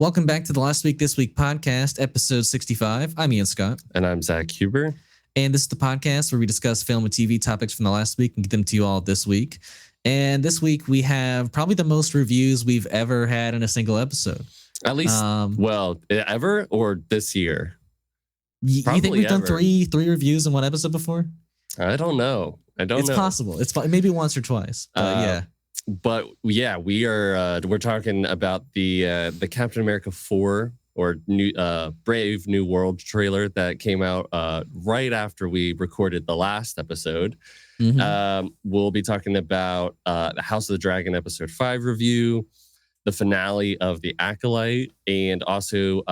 Welcome back to the Last Week This Week podcast, episode 65. I'm Ian Scott. And I'm Zack Huber. And this is the podcast where we discuss film and TV topics from the last week and get them to you all this week. And this week we have probably the most reviews we've ever had in a single episode. At least, ever or this year? You think we've done three reviews in one episode before? I don't know. It's possible. It's maybe once or twice. Yeah. But yeah, we're talking about the Captain America 4 or Brave New World trailer that came out right after we recorded the last episode. Mm-hmm. We'll be talking about the House of the Dragon episode 5 review, the finale of the Acolyte, and also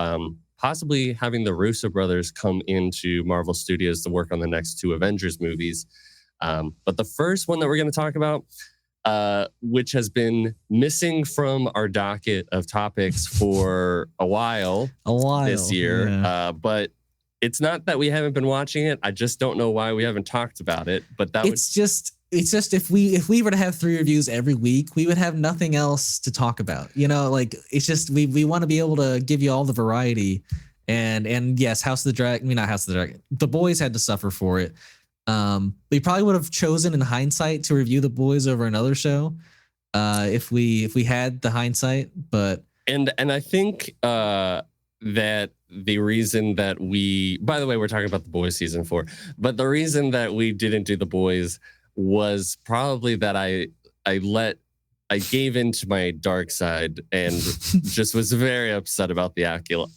possibly having the Russo Brothers come into Marvel Studios to work on the next two Avengers movies. But the first one that we're going to talk about, which has been missing from our docket of topics for a while this year. Yeah. But it's not that we haven't been watching it. I just don't know why we haven't talked about it. But it's just if we were to have 3 reviews every week, we would have nothing else to talk about. You know, like it's just we want to be able to give you all the variety. And yes, House of the Dragon. Not House of the Dragon. The Boys had to suffer for it. We probably would have chosen in hindsight to review The Boys over another show, if we had the hindsight. But and I think that the reason that by the way, we're talking about The Boys season 4, but the reason that we didn't do The Boys was probably that I gave into my dark side and just was very upset about the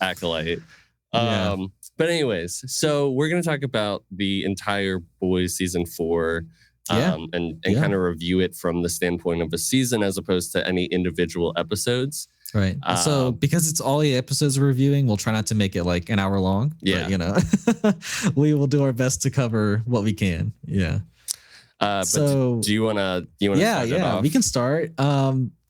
Acolyte. Yeah. But anyways, so we're going to talk about the entire Boys season 4 and kind of review it from the standpoint of a season as opposed to any individual episodes. Right. So because it's all the episodes we're reviewing, we'll try not to make it like an hour long. Yeah. But, you know, we will do our best to cover what we can. Yeah. So do you want to start it off? We can start.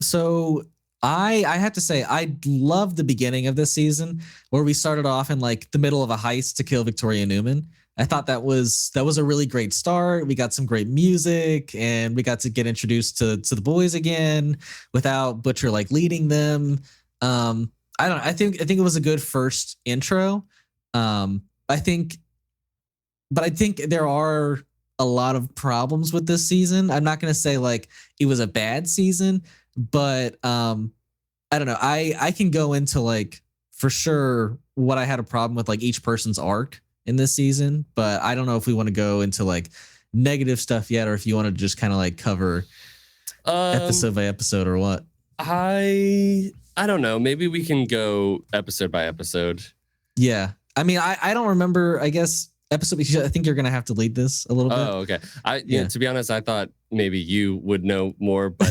So I have to say, I love the beginning of this season where we started off in like the middle of a heist to kill Victoria Newman. I thought that was a really great start. We got some great music and we got to get introduced to the boys again without Butcher like leading them. I think it was a good first intro. I think there are a lot of problems with this season. I'm not going to say like it was a bad season, but I don't know. I can go into like for sure what I had a problem with like each person's arc in this season, but I don't know if we want to go into like negative stuff yet or if you want to just kind of like cover episode by episode or what. I don't know. Maybe we can go episode by episode. Yeah. I mean, I don't remember, I guess episode. I think you're gonna have to lead this a little bit. Oh, okay. To be honest, I thought maybe you would know more, but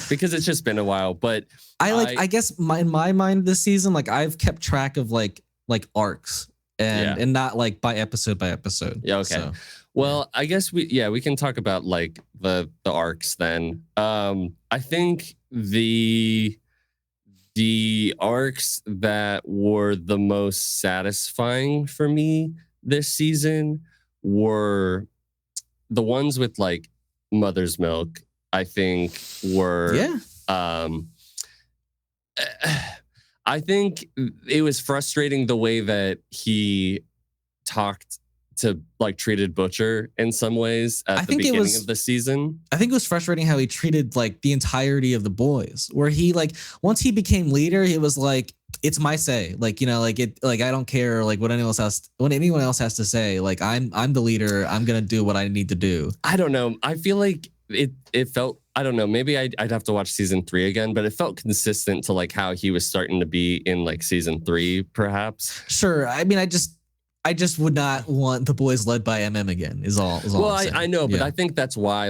because it's just been a while. But I guess in my mind this season, like I've kept track of like arcs and not like by episode. Yeah. Okay. So, well, I guess we can talk about like the arcs then. I think the arcs that were the most satisfying for me this season were the ones with like Mother's Milk. I think were I think it was frustrating the way that he talked to like treated Butcher in some ways at the beginning of the season. I think it was frustrating how he treated like the entirety of the boys, where he like once he became leader, he was like, it's my say, like, you know, like it, like I don't care like what anyone else has to say. Like I'm the leader. I'm gonna do what I need to do. I don't know. I feel like it felt, I don't know. Maybe I'd have to watch season 3 again, but it felt consistent to like how he was starting to be in like season 3, perhaps. Sure. I mean, I just would not want the boys led by MM again. Is all. Well, I know, but I think that's why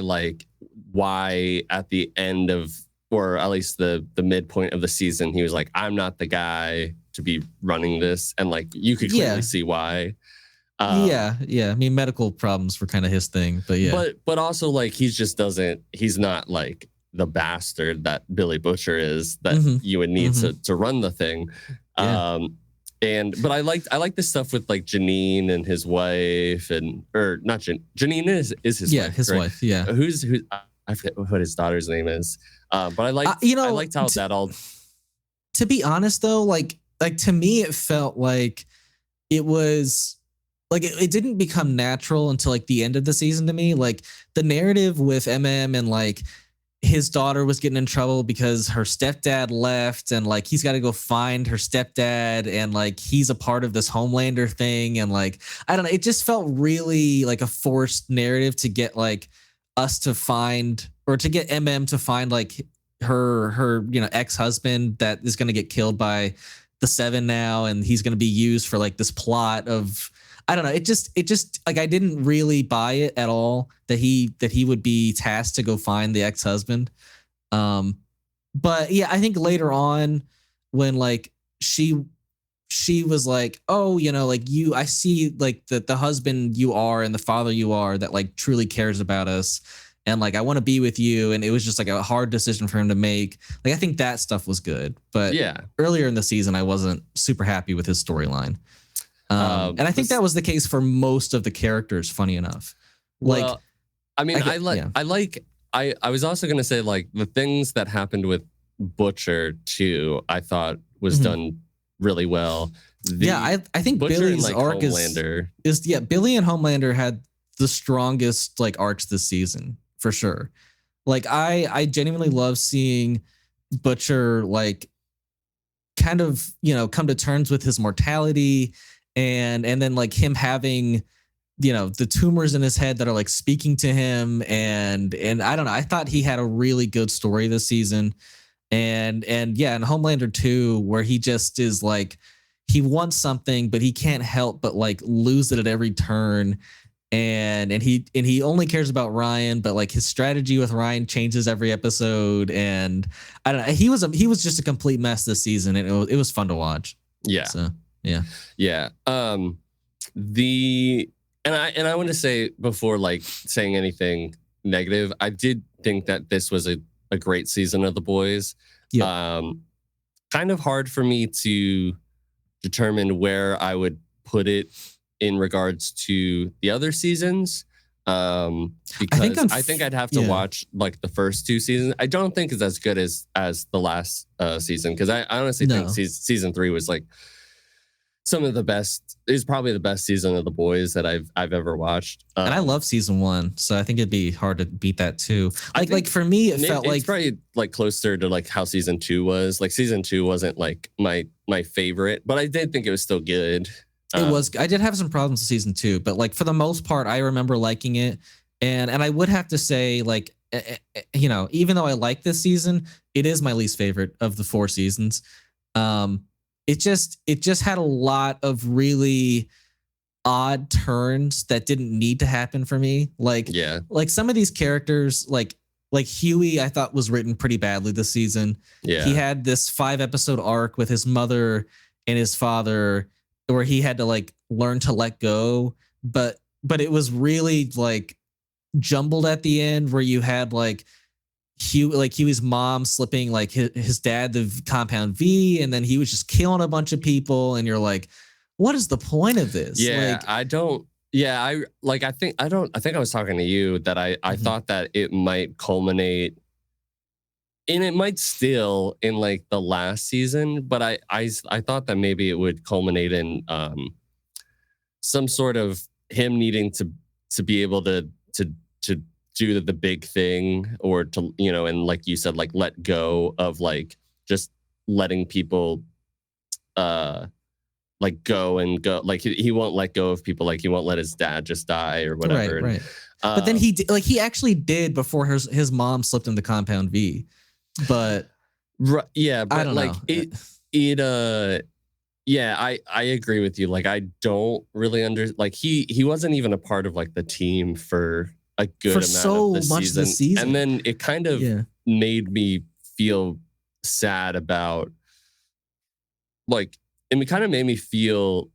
at the end of, or at least the midpoint of the season, he was like, I'm not the guy to be running this. And like, you could clearly see why. I mean, medical problems were kind of his thing, but yeah. But also like, he's not like the bastard that Billy Butcher is that you would need to run the thing. Yeah. But I like the stuff with like Janine and his wife Janine is his wife. His wife. Yeah. Who's I forget what his daughter's name is. But I liked how that all. to be honest though, like to me, it felt like it was like it didn't become natural until like the end of the season to me. Like the narrative with and like his daughter was getting in trouble because her stepdad left and like he's got to go find her stepdad and like he's a part of this Homelander thing and like I don't know, it just felt really like a forced narrative to get like us to find or to get to find like her ex-husband that is going to get killed by the Seven now and he's going to be used for like this plot of I don't know. It just like I didn't really buy it at all that he would be tasked to go find the ex-husband. But yeah, I think later on when like she was like, oh, like I see like the husband you are and the father you are that like truly cares about us. And like, I want to be with you. And it was just like a hard decision for him to make. Like, I think that stuff was good. But yeah, earlier in the season, I wasn't super happy with his storyline. And I think that was the case for most of the characters, funny enough. Like, well, I mean, I was also going to say like the things that happened with Butcher too, I thought was done really well. I think Butcher Billy's and, like, arc Homelander is Billy and Homelander had the strongest like arcs this season for sure. Like I genuinely love seeing Butcher like kind of, come to terms with his mortality and then like him having, the tumors in his head that are like speaking to him and I don't know. I thought he had a really good story this season. And yeah, and Homelander 2, where he just is like, he wants something, but he can't help but like lose it at every turn. And he only cares about Ryan, but like his strategy with Ryan changes every episode. And I don't know. He was just a complete mess this season, and it was fun to watch. Yeah. So yeah. Yeah. I want to say before like saying anything negative, I did think that this was a great season of The Boys. Yeah. Kind of hard for me to determine where I would put it in regards to the other seasons. Because I think I'd have to watch like the first two seasons. I don't think it's as good as the last season, because I honestly think season 3 was like some of the best. Is probably the best season of The Boys that I've ever watched. And I love season 1, so I think it'd be hard to beat that too. Like for me, it felt like it's probably like closer to like how season 2 was. Like season 2 wasn't like my favorite, but I did think it was still good. It was. I did have some problems with season 2, but like for the most part, I remember liking it. And I would have to say, like, even though I like this season, it is my least favorite of the 4 seasons. It just had a lot of really odd turns that didn't need to happen for me. Like some of these characters, like Huey, I thought was written pretty badly this season. Yeah, he had this 5-episode arc with his mother and his father, where he had to like learn to let go, but it was really like jumbled at the end, where you had like Huey's mom slipping like his dad the compound V, and then he was just killing a bunch of people, and you're like, what is the point of this? Yeah, like, I think I was talking to you that I thought that it might culminate, and it might still, in like the last season, but I thought that maybe it would culminate in some sort of him needing to be able to do the big thing, or to, and like you said, like let go of like just letting people like go, like he won't let go of people, like he won't let his dad just die or whatever. Right. But then he actually did before his mom slipped in the compound V. But yeah, but I don't like know. I agree with you. Like I don't really like he wasn't even a part of like the team for a good amount so of much this season, and then it kind of made me feel sad about, like, it kind of made me feel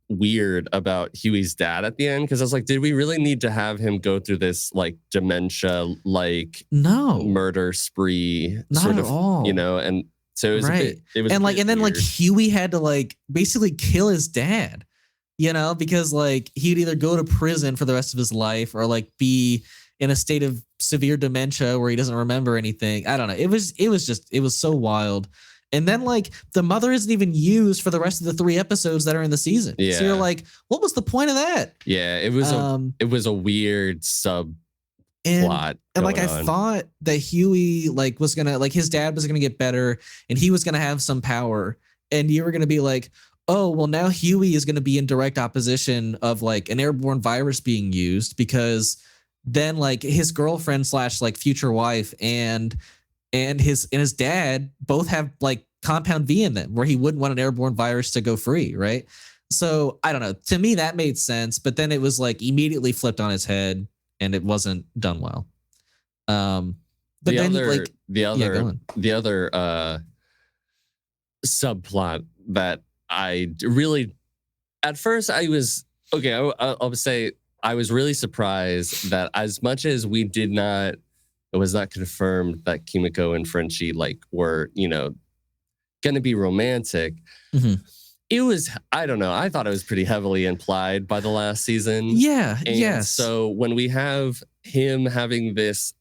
weird about Huey's dad at the end, because I was like, did we really need to have him go through this like dementia, like murder spree, not sort at of, all, and so it was right. And then like Huey had to like basically kill his dad, because like he'd either go to prison for the rest of his life or like be in a state of severe dementia where he doesn't remember anything. I don't know. It was so wild. And then like the mother isn't even used for the rest of the 3 episodes that are in the season. Yeah. So you're like, what was the point of that? Yeah, it was a weird sub plot. And like I thought that Huey like was gonna like his dad was gonna get better and he was gonna have some power. And you were gonna be like, oh, well, now Huey is gonna be in direct opposition of like an airborne virus being used, because then like his girlfriend / like future wife and his dad both have like compound V in them, where he wouldn't want an airborne virus to go free, right? So I don't know. To me, that made sense, but then it was like immediately flipped on its head, and it wasn't done well. But the other subplot that I really, at first I was okay. I'll say I was really surprised that as much as we did not, it was not confirmed that Kimiko and Frenchie like were, you know, going to be romantic. Mm-hmm. It was, I don't know. I thought it was pretty heavily implied by the last season. Yeah. And yes. So when we have him having this,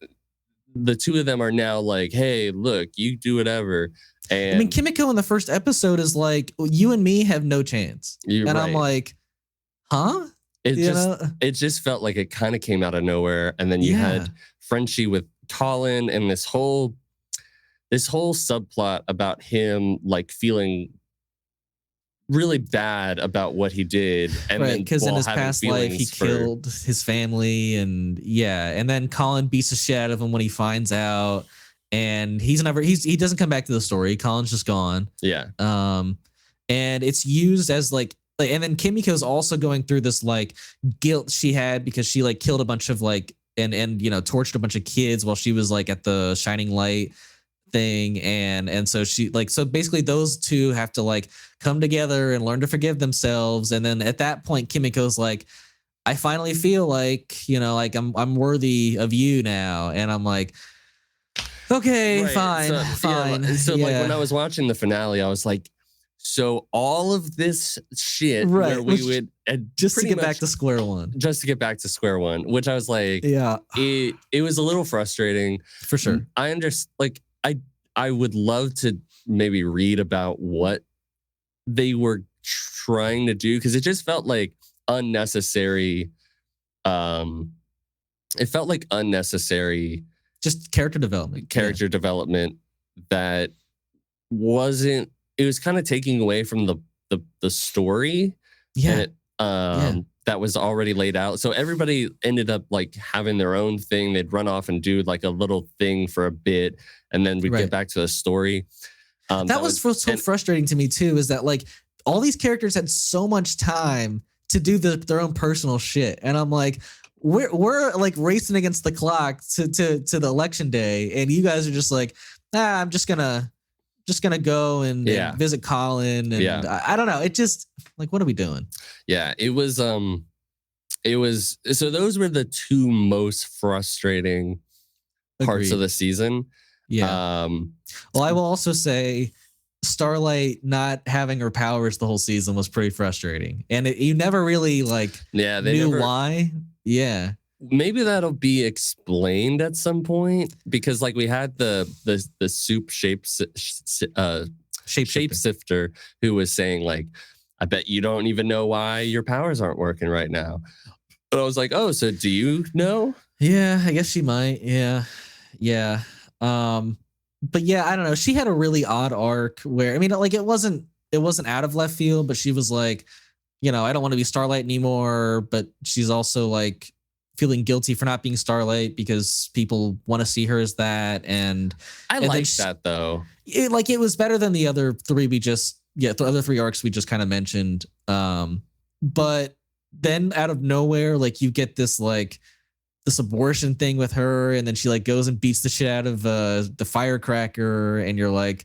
the two of them are now like, hey, look, you do whatever. And I mean, Kimiko in the first episode is like, you and me have no chance. And right. I'm like, huh? It just felt like it kind of came out of nowhere. And then you had Frenchie with Colin and this whole subplot about him like feeling really bad about what he did, and right, because in his past life he killed his family, and then Colin beats the shit out of him when he finds out, and he doesn't come back to the story. Colin's just gone. And it's used as like and then Kimiko's also going through this like guilt she had because she like killed a bunch of like and you know tortured a bunch of kids while she was like at the Shining Light thing, and so she like, so basically those two have to like come together and learn to forgive themselves. And then at that point Kimiko's like, I finally feel like, you know, like I'm worthy of you now. And I'm like, okay, right. fine. So like when I was watching the finale, I was like, so all of this shit where we would just to get back to square one, which I was like, it was a little frustrating for sure. I understand, like I would love to maybe read about what they were trying to do, because it just felt like unnecessary. It felt like unnecessary, just character development that wasn't. It was kind of taking away from the story. That was already laid out. So everybody ended up like having their own thing. They'd run off and do like a little thing for a bit, and then we'd get back to the story. That was so frustrating to me too, is that like all these characters had so much time to do their own personal shit. And I'm like, we're like racing against the clock to the election day. And you guys are just like, I'm just gonna go and visit Colin. And I don't know. It just like, what are we doing? Yeah, it was, so those were the two most frustrating parts of the season. Yeah. Well, I will also say Starlight not having her powers the whole season was pretty frustrating. And you never really like knew why. Yeah. Maybe that'll be explained at some point, because like we had the soup shapeshifter who was saying like, I bet you don't even know why your powers aren't working right now. But I was like, oh, so do you know? Yeah, I guess she might. Yeah. But yeah, I don't know. She had a really odd arc where, I mean, like it wasn't out of left field, but she was like, you know, I don't want to be Starlight anymore. But she's also like feeling guilty for not being Starlight because people want to see her as that. And I like that though. It was better than the other three the other three arcs we just kind of mentioned. But then out of nowhere, like you get this like this abortion thing with her, and then she like goes and beats the shit out of the firecracker, and you're like,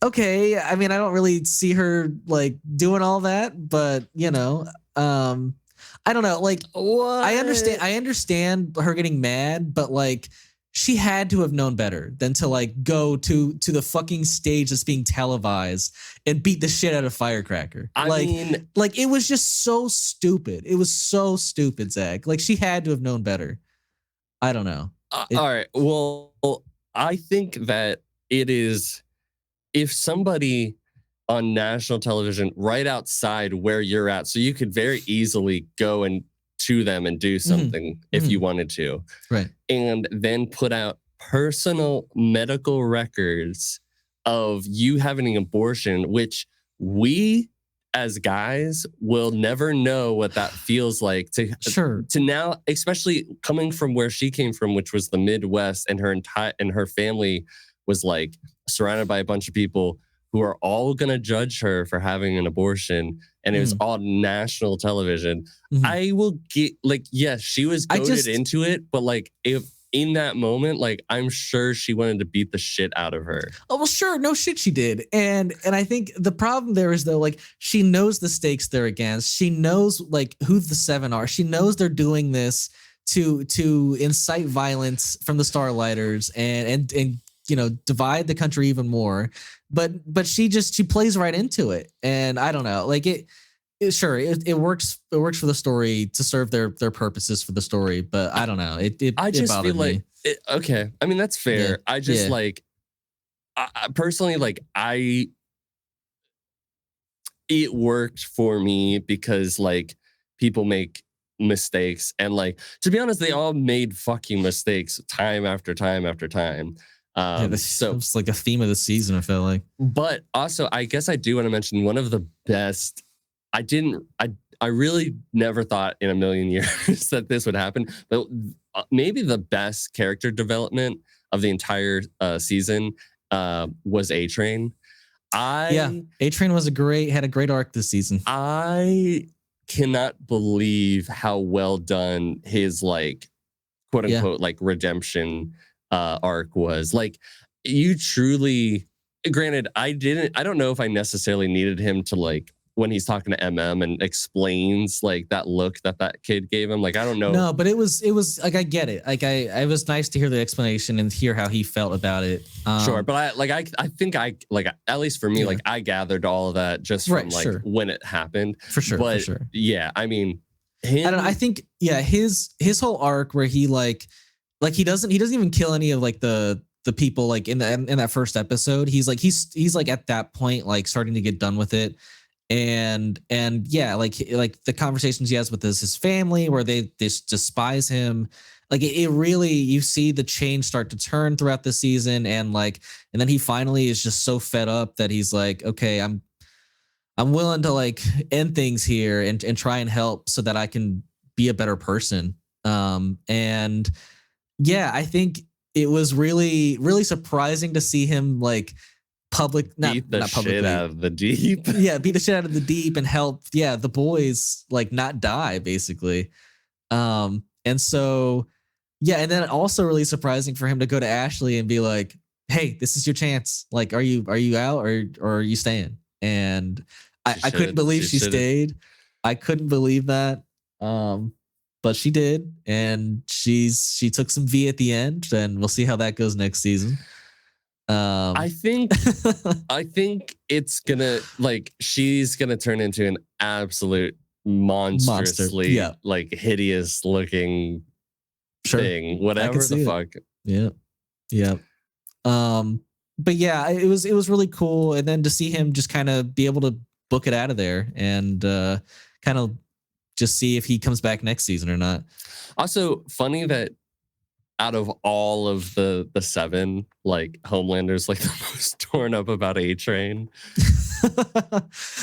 okay, I mean, I don't really see her like doing all that, but you know, I don't know, like what? I understand her getting mad, but like she had to have known better than to like go to the fucking stage that's being televised and beat the shit out of firecracker. I mean, like it was just so stupid. It was so stupid, Zach. Like she had to have known better. I don't know. All right. Well, I think that it is if somebody on national television right outside where you're at, so you could very easily go and to them and do something if you wanted to, right? And then put out personal medical records of you having an abortion, which we as guys will never know what that feels like to now, especially coming from where she came from, which was the Midwest, and her family was like surrounded by a bunch of people who are all going to judge her for having an abortion. And it was all national television. I will get like, yes, she was goaded into it, but like if in that moment, like I'm sure she wanted to beat the shit out of her. Oh, well, sure. No shit she did. And I think the problem there is though, like she knows the stakes they're against. She knows like who the seven are. She knows they're doing this to incite violence from the Starlighters and you know, divide the country even more. But she plays right into it. And I don't know, like it works for the story to serve their purposes for the story. But I don't know. It feel like okay. I mean, that's fair. Yeah. I just like, I personally, like it worked for me because like people make mistakes, and like to be honest, they all made fucking mistakes time after time after time. So it's like a theme of the season, I felt like. But also, I guess I do want to mention one of the best. I really never thought in a million years that this would happen, but maybe the best character development of the entire season was A-Train. A-Train had a great arc this season. I cannot believe how well done his like quote unquote like redemption arc was. Like you truly, granted, I don't know if I necessarily needed him to like when he's talking to MM and explains like that look that kid gave him. Like I don't know. No, but it was like I get it. Like I was nice to hear the explanation and hear how he felt about it. Sure, but I think at least for me, like I gathered all of that just from when it happened. For sure. But for sure. Yeah, I mean, I think his whole arc where he like he doesn't even kill any of like the people like in that first episode. He's like at that point like starting to get done with it. And yeah, like the conversations he has with his family where they despise him, like it really, you see the change start to turn throughout the season, and then he finally is just so fed up that he's like, okay, I'm willing to like end things here and try and help so that I can be a better person. And yeah, I think it was really, really surprising to see him like beat the shit out of the deep. Beat the shit out of the deep and help the boys like not die basically. And so and then also really surprising for him to go to Ashley and be like, hey, this is your chance, like are you out or are you staying? And I couldn't believe she stayed. I couldn't believe that, but she did, and she took some V at the end, and we'll see how that goes next season. I think it's gonna like she's gonna turn into an absolute monstrously like hideous looking thing, whatever the fuck. Yeah. But yeah, it was really cool, and then to see him just kind of be able to book it out of there and kind of just see if he comes back next season or not. Also, funny that out of all of the seven, like Homelander's like the most torn up about A-Train.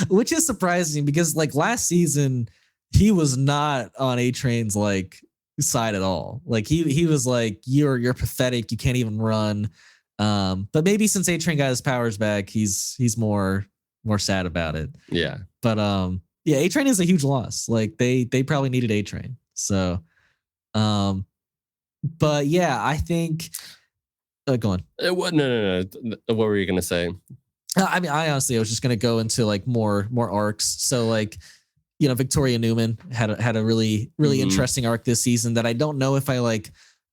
Which is surprising because like last season, he was not on A-Train's like side at all. Like he was like, you're pathetic, you can't even run. But maybe since A-Train got his powers back, he's more sad about it. Yeah. But A-Train is a huge loss. Like they probably needed A-Train. So but yeah, I think. Go on. No. What were you gonna say? I mean, I honestly was just gonna go into like more arcs. So like, you know, Victoria Newman had a really interesting arc this season that I don't know if I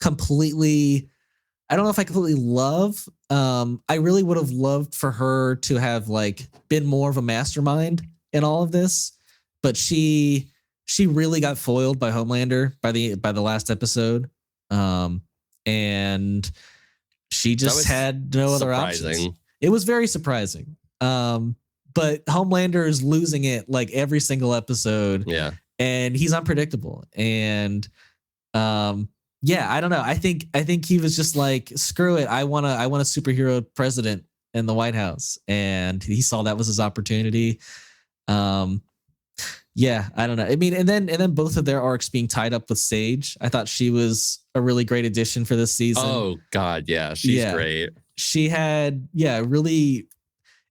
completely love. I really would have loved for her to have like been more of a mastermind in all of this, but she really got foiled by Homelander by the last episode. And she just had no other options. It was very surprising. But Homelander is losing it like every single episode. Yeah. And he's unpredictable. And yeah, I don't know. I think he was just like, screw it. I want a superhero president in the White House. And he saw that was his opportunity. Yeah, I don't know. I mean, and then both of their arcs being tied up with Sage. I thought she was a really great addition for this season. Oh God, yeah, she's great. She had, really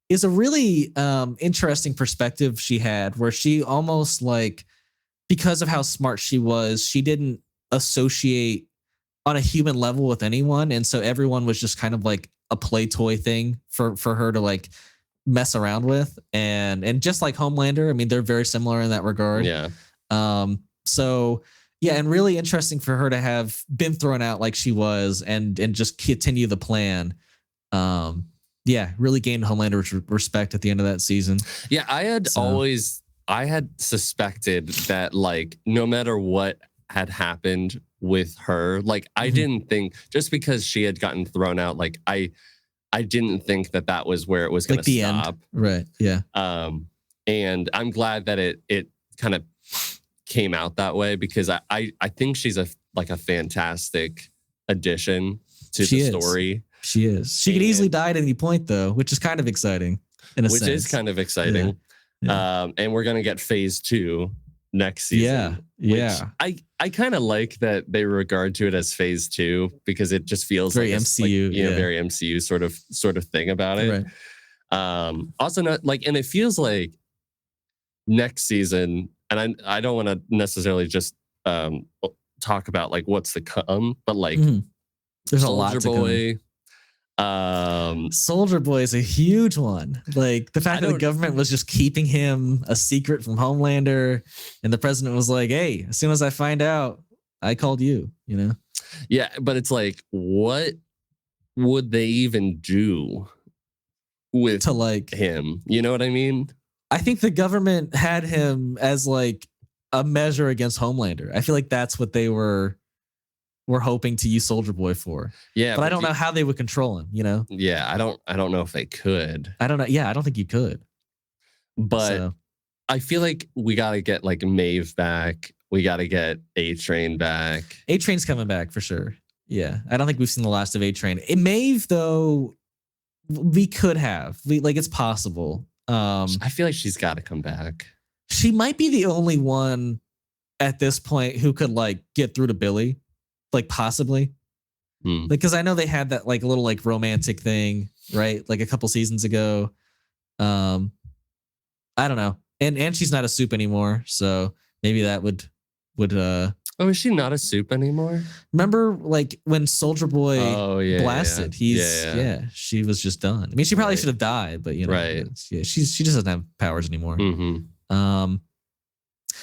is a really interesting perspective she had, where she almost like, because of how smart she was, she didn't associate on a human level with anyone, and so everyone was just kind of like a play toy thing for her to like mess around with. And just like Homelander, I mean, they're very similar in that regard. Yeah. So yeah, and really interesting for her to have been thrown out like she was and just continue the plan. Yeah, really gained Homelander's respect at the end of that season. Yeah, I had suspected that, like, no matter what had happened with her, like, I didn't think, just because she had gotten thrown out, like, I didn't think that was where it was going to stop. End. Right. Yeah. And I'm glad that it kind of came out that way, because I think she's a fantastic addition to the story. She is. She could easily die at any point, though, which is kind of exciting. Which is kind of exciting. Yeah. And we're gonna get phase 2 next season. Yeah. I kind of like that they regard to it as phase 2, because it just feels very like MCU, very MCU sort of thing about it. Right. Also, not like, and it feels like next season, and I don't want to necessarily just talk about like what's to come, but like there's Soldier Boy. Soldier Boy is a huge one. Like the fact that the government was just keeping him a secret from Homelander, and the president was like, "Hey, as soon as I find out, I called you." You know? Yeah, but it's like, what would they even do with him? You know what I mean? I think the government had him as like a measure against Homelander. I feel like that's what they were hoping to use Soldier Boy for. Yeah, but I don't know how they would control him, you know? Yeah, I don't know if they could. I don't know. Yeah, I don't think you could. But I feel like we got to get like Maeve back. We got to get A-Train back. A-Train's coming back for sure. Yeah, I don't think we've seen the last of A-Train. Maeve, though, we could have. It's possible. I feel like she's got to come back. She might be the only one at this point who could like get through to Billy. Like possibly, because I know they had that like little like romantic thing, right? Like a couple seasons ago. I don't know, and she's not a soup anymore, so maybe that would. Oh, is she not a soup anymore? Remember, like when Soldier Boy blasted, she was just done. I mean, she probably should have died, but you know, she just doesn't have powers anymore.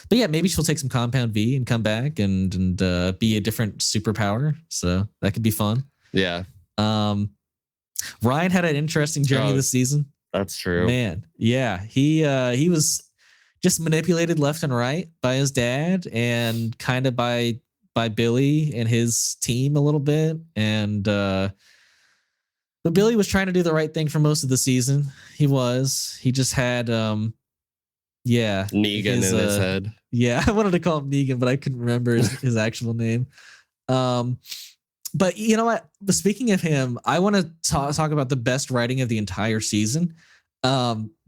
But yeah, maybe she'll take some Compound V and come back and be a different superpower. So that could be fun. Yeah. Ryan had an interesting journey this season. That's true. Man, yeah. He was just manipulated left and right by his dad and kind of by Billy and his team a little bit. And but Billy was trying to do the right thing for most of the season. He just had Negan in his head. Yeah, I wanted to call him Negan, but I couldn't remember his actual name. But you know what? Speaking of him, I want to talk about the best writing of the entire season,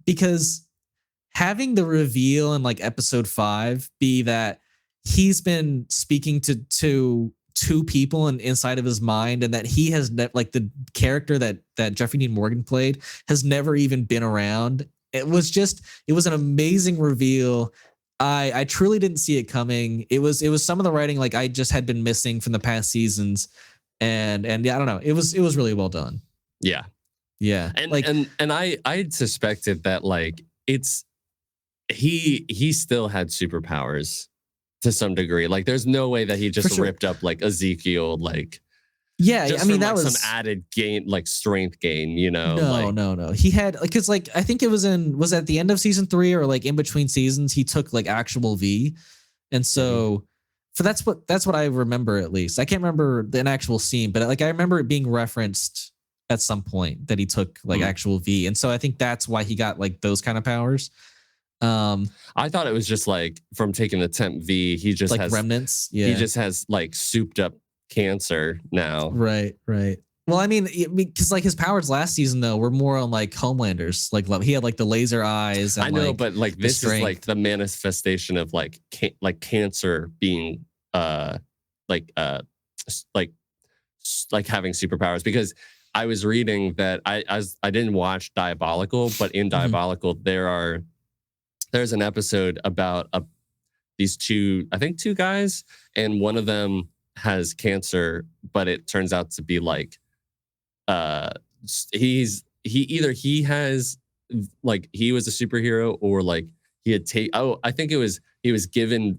because having the reveal in like episode 5 be that he's been speaking to two people inside of his mind, and that he has like the character that Jeffrey Dean Morgan played has never even been around. It was an amazing reveal. I truly didn't see it coming. It was some of the writing like I just had been missing from the past seasons, and yeah, I don't know. It was really well done. Yeah, yeah. And like and I suspected that like he still had superpowers to some degree. Like there's no way that he just ripped up like Ezekiel like. Yeah, I mean that was some added gain, like strength gain, you know. No. He had because like I think it was at the end of season 3 or like in between seasons. He took like actual V, and so that's what I remember at least. I can't remember an actual scene, but like I remember it being referenced at some point that he took like actual V. And so I think that's why he got like those kind of powers. I thought it was just like from taking the temp V, he just like has remnants. Yeah. He just has like souped up cancer now. Right. Well, I mean, because like his powers last season though were more on like Homelander's like love. He had like the laser eyes. And, I know, but like this is like the manifestation of like cancer being like having superpowers. Because I was reading that I didn't watch Diabolical, but in Diabolical there's an episode about these two guys, and one of them has cancer, but it turns out to be like he has like he was a superhero, or like he had I think it was he was given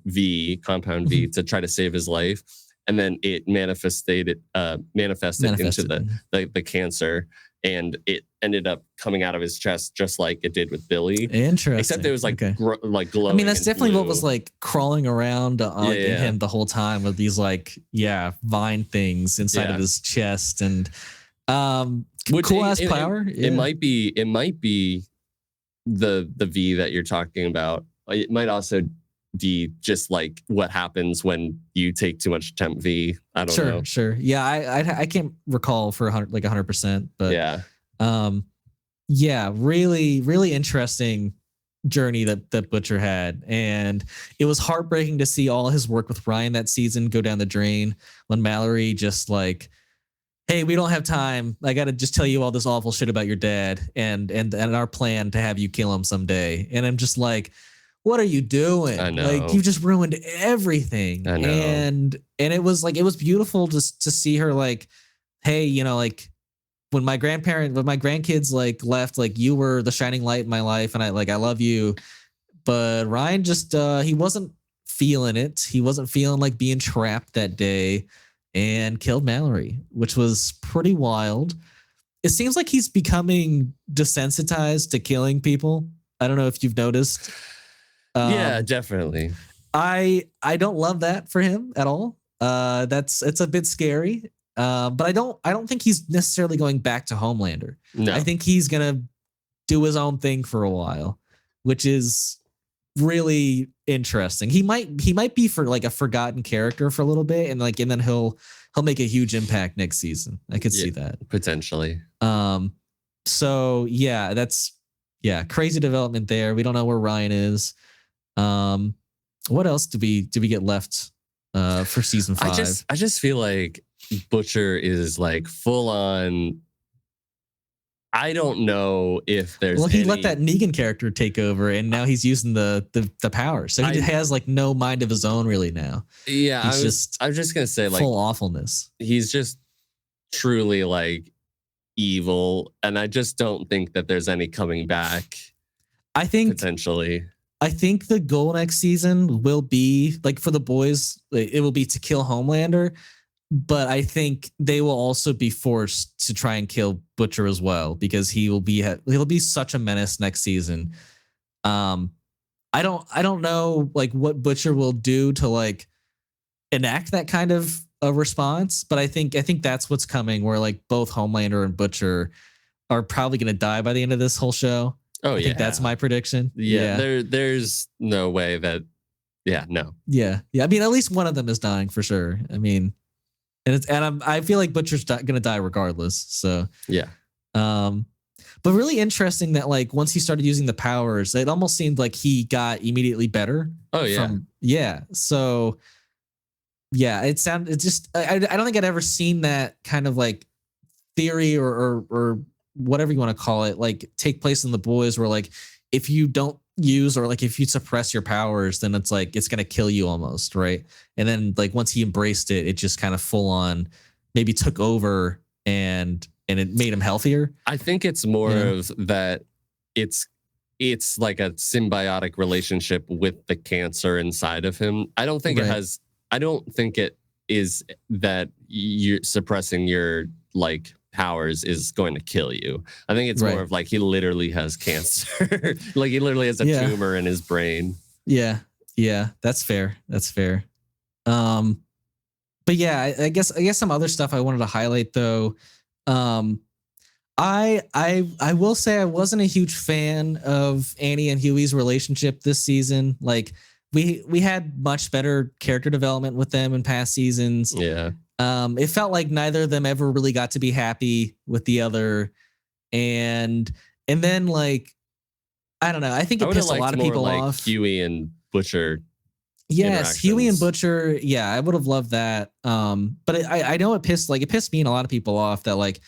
Compound V to try to save his life, and then it manifested into the cancer, and it ended up coming out of his chest just like it did with Billy. Interesting. Except it was like like glowing. I mean, that's definitely blue. What was like crawling around in him the whole time with these like vine things inside of his chest, and cool ass power. It might be the V that you're talking about. It might also be just like what happens when you take too much temp V. I don't know. Sure. Yeah, I can't recall for 100%, but really, really interesting journey that Butcher had. And it was heartbreaking to see all his work with Ryan that season go down the drain when Mallory just like, hey, we don't have time. I got to just tell you all this awful shit about your dad and our plan to have you kill him someday. And I'm just like, what are you doing? I know. Like, you just ruined everything. I know. And it was like, it was beautiful to see her like, hey, you know, like when my grandkids like left, like you were the shining light in my life. And I love you. But Ryan just, he wasn't feeling it. He wasn't feeling like being trapped that day, and killed Mallory, which was pretty wild. It seems like he's becoming desensitized to killing people. I don't know if you've noticed. Yeah, definitely. I don't love that for him at all. It's a bit scary. But I don't think he's necessarily going back to Homelander. No. I think he's gonna do his own thing for a while, which is really interesting. He might be for like a forgotten character for a little bit, and then he'll make a huge impact next season. I could see that potentially. So crazy development there. We don't know where Ryan is. What else do we get left for season 5? I just feel like Butcher is like full on. I don't know if there's. Well, he let that Negan character take over, and now he's using the power. So he has like no mind of his own really now. Yeah, I was just gonna say like full awfulness. He's just truly like evil, and I just don't think that there's any coming back. I think potentially. I think the goal next season will be like for the boys, it will be to kill Homelander. But I think they will also be forced to try and kill Butcher as well, because he'll be such a menace next season. I don't know like what Butcher will do to like enact that kind of a response, but I think that's what's coming, where like both Homelander and Butcher are probably going to die by the end of this whole show. I think that's my prediction. There's no way that. Yeah, no. Yeah. I mean, at least one of them is dying for sure. I mean. I feel like Butcher's gonna die regardless. So yeah. But really interesting that like once he started using the powers, it almost seemed like he got immediately better. Oh yeah. So yeah, I don't think I'd ever seen that kind of like theory or whatever you want to call it, like take place in the boys, where like if you don't use or like if you suppress your powers, then it's like it's gonna kill you almost, right? And then like once he embraced it, it just kind of full on maybe took over and it made him healthier. I think it's more of that it's like a symbiotic relationship with the cancer inside of him. I don't think it is that you're suppressing your like powers is going to kill you. I think it's more of like he literally has cancer. Like he literally has a tumor in his brain. Yeah, that's fair. But yeah, I guess some other stuff I wanted to highlight though. I will say I wasn't a huge fan of Annie and Huey's relationship this season. Like we had much better character development with them in past seasons. Yeah. It felt like neither of them ever really got to be happy with the other, and then like I don't know. I think I it would have pissed a liked lot of more people like off. Huey and Butcher. Yes, Huey and interactions. Butcher. Yeah, I would have loved that. But I know it pissed me and a lot of people off that like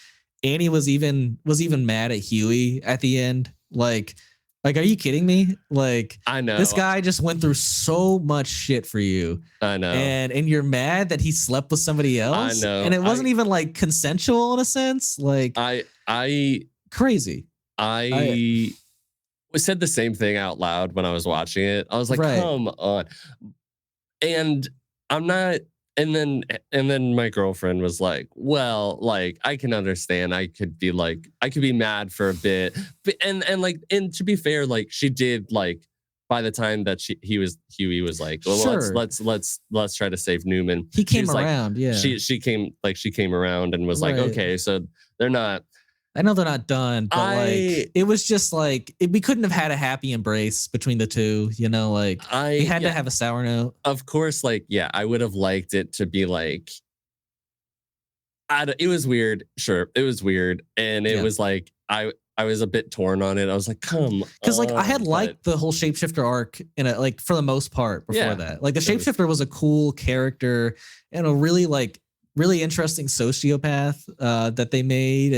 Annie was even mad at Huey at the end. Like, are you kidding me? Like, I know. this guy just went through so much shit for you, I know. and you're mad that he slept with somebody else. I know. And it wasn't even like consensual in a sense. Like, crazy. I said the same thing out loud when I was watching it. I was like, Right. come on. And I'm not, and then my girlfriend was like, well, like I can understand. I could be mad for a bit. But, and to be fair, like she did like by the time that Huey was like, well, Sure. let's try to save Newman. He came She's like, around, yeah. She came around and was like, Right. okay, so they're not. I know they're not done, but like it was just like we couldn't have had a happy embrace between the two, you know, like we had to have a sour note. Of course, like, yeah, I would have liked it to be like it was weird. Sure, it was weird. And it was like I was a bit torn on it. I was like, come on. Because like I had liked the whole shapeshifter arc in a like for the most part before that. Like the shapeshifter was a cool character and a really interesting sociopath that they made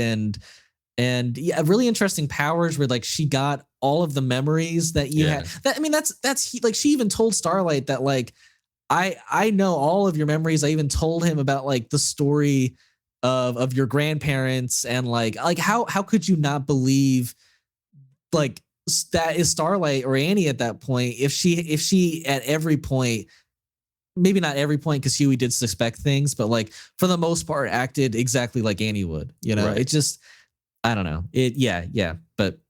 and yeah, really interesting powers where like she got all of the memories that you had. That's like she even told Starlight that like I know all of your memories. I even told him about like the story of your grandparents and like how could you not believe like that is Starlight or Annie at that point if she at every point, maybe not every point because Huey did suspect things, but like for the most part acted exactly like Annie would, you know. It just I don't know. But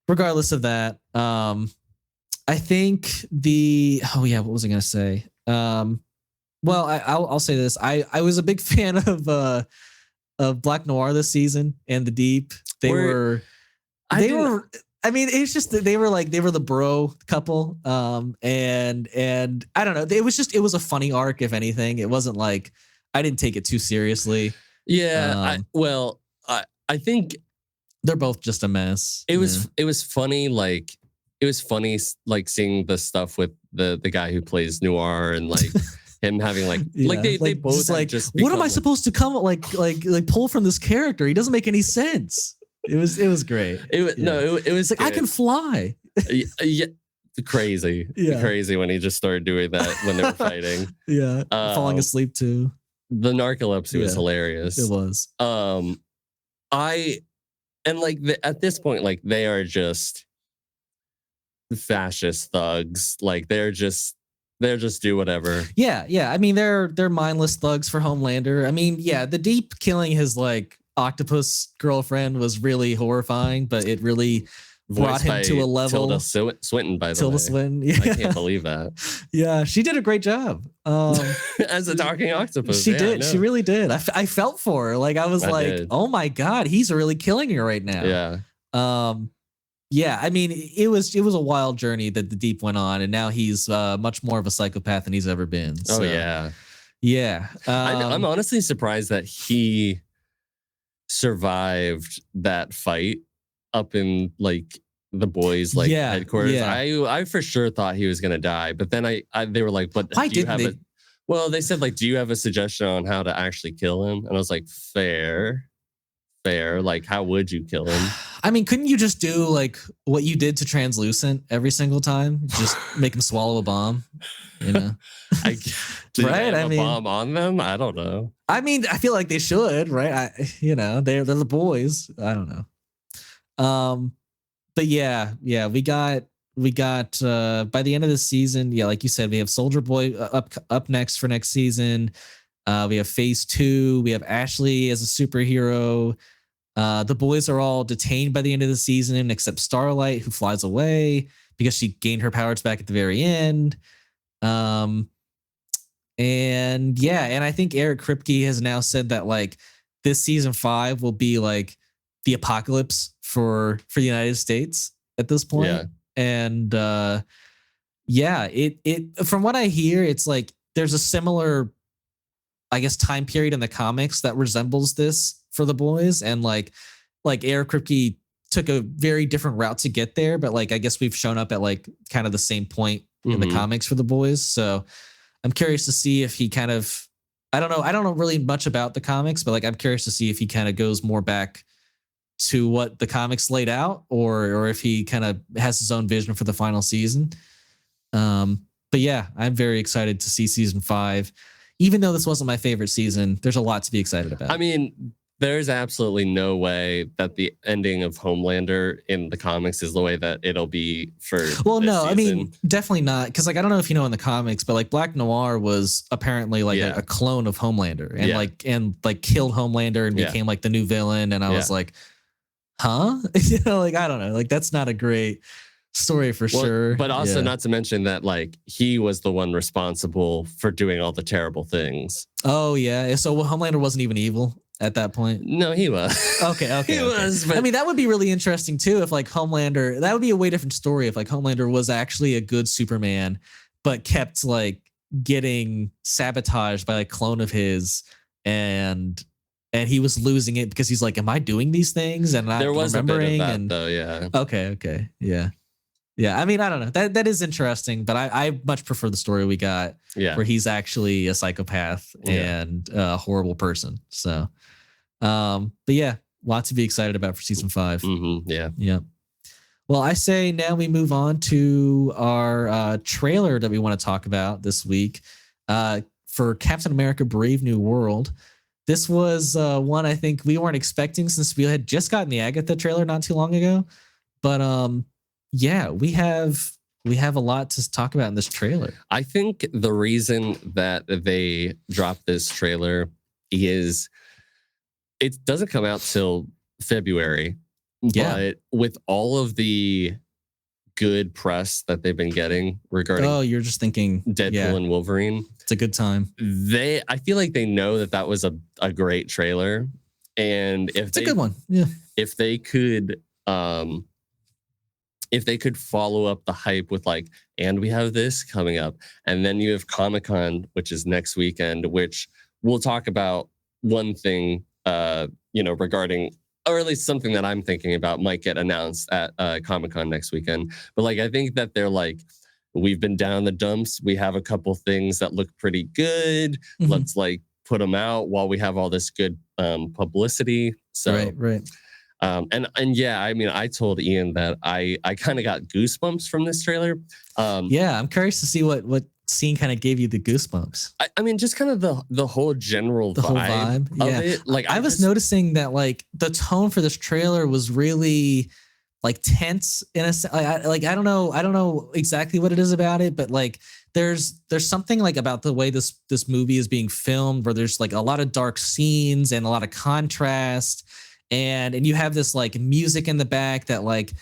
regardless of that, I think what was I gonna say? Well, I'll say this. I was a big fan of Black Noir this season and The Deep. They were. I mean, it's just that they were the bro couple. And I don't know. It was a funny arc, if anything. It wasn't like I didn't take it too seriously. Yeah. I think they're both just a mess. It was funny, like seeing the stuff with the guy who plays Noir and like him having like they both just what am I supposed to come like pull from this character? He doesn't make any sense. It was great. It was like I can fly. Crazy when he just started doing that when they were fighting. Falling asleep too. The narcolepsy was hilarious. It was. At this point, like they are just fascist thugs. Like they're just do whatever. Yeah. I mean, they're mindless thugs for Homelander. I mean, yeah, The Deep killing his like octopus girlfriend was really horrifying, but it really brought him to a level. Tilda Swinton, by the way. Tilda Swinton. Yeah. I can't believe that. Yeah, she did a great job. As a talking octopus. She did. She really did. I felt for her. Like I was oh my God, he's really killing her right now. Yeah. Yeah, I mean, it was a wild journey that The Deep went on, and now he's much more of a psychopath than he's ever been. So, yeah. I'm honestly surprised that he survived that fight up in like the boys headquarters. I for sure thought he was gonna die, but then they were like, but why didn't they? Well, they said like, do you have a suggestion on how to actually kill him? And I was like, fair. Like, how would you kill him? I mean, couldn't you just do like what you did to Translucent every single time? Just make him swallow a bomb, you know? Right? I mean, bomb on them? I don't know. I mean, I feel like they should, right? They're the boys. I don't know. But yeah, we got by the end of the season, like you said, we have Soldier Boy up next for next season. We have Phase 2. We have Ashley as a superhero. The boys are all detained by the end of the season, except Starlight, who flies away because she gained her powers back at the very end. And I think Eric Kripke has now said that like this season 5 will be like the apocalypse for the United States at this point. Yeah. And it from what I hear, it's like there's a similar, I guess, time period in the comics that resembles this for the boys, and like Eric Kripke took a very different route to get there, but like I guess we've shown up at like kind of the same point in the comics for the boys. So I'm curious to see if he kind of, I don't know really much about the comics, but like I'm curious to see if he kind of goes more back to what the comics laid out, or if he kind of has his own vision for the final season. But yeah, I'm very excited to see season 5. Even though this wasn't my favorite season, there's a lot to be excited about. I mean, there's absolutely no way that the ending of Homelander in the comics is the way that it'll be for. Well, no, season. I mean, definitely not. Because like, I don't know if you know in the comics, but like Black Noir was apparently like a clone of Homelander, and like killed Homelander and became like the new villain. And I was like, huh? You know, like, I don't know. Like, that's not a great story for sure. But also not to mention that like he was the one responsible for doing all the terrible things. Oh yeah. So Homelander wasn't even evil at that point? No, he was. Okay. He was. But I mean, that would be really interesting too if like Homelander, that would be a way different story if like Homelander was actually a good Superman, but kept like getting sabotaged by a clone of his, and he was losing it because he's like, am I doing these things? And not there was remembering. A bit of that, though, yeah. Okay. Yeah. Yeah, I mean, I don't know. That is interesting, but I much prefer the story we got where he's actually a psychopath and a horrible person. So, but yeah, lots to be excited about for season 5. Yeah. Well, I say now we move on to our trailer that we want to talk about this week for Captain America: Brave New World. This was one I think we weren't expecting since we had just gotten the Agatha trailer not too long ago, but yeah, we have a lot to talk about in this trailer. I think the reason that they dropped this trailer is it doesn't come out till February. Yeah. But with all of the good press that they've been getting regarding you're just thinking Deadpool and Wolverine. It's a good time. I feel like they know that was a great trailer. And it's a good one. Yeah. If they could follow up the hype with like, and we have this coming up, and then you have Comic-Con, which is next weekend, which we'll talk about one thing, regarding, or at least something that I'm thinking about might get announced at Comic-Con next weekend. But like, I think that they're like, we've been down the dumps. We have a couple things that look pretty good. Mm-hmm. Let's like put them out while we have all this good publicity. So right. And yeah, I mean, I told Ian that I kind of got goosebumps from this trailer. Yeah, I'm curious to see what scene kind of gave you the goosebumps. I mean, just kind of the whole general vibe of it. Like, I was noticing that like the tone for this trailer was really like tense in a like I don't know exactly what it is about it, but like there's something like about the way this movie is being filmed where there's like a lot of dark scenes and a lot of contrast. And you have this like music in the back that like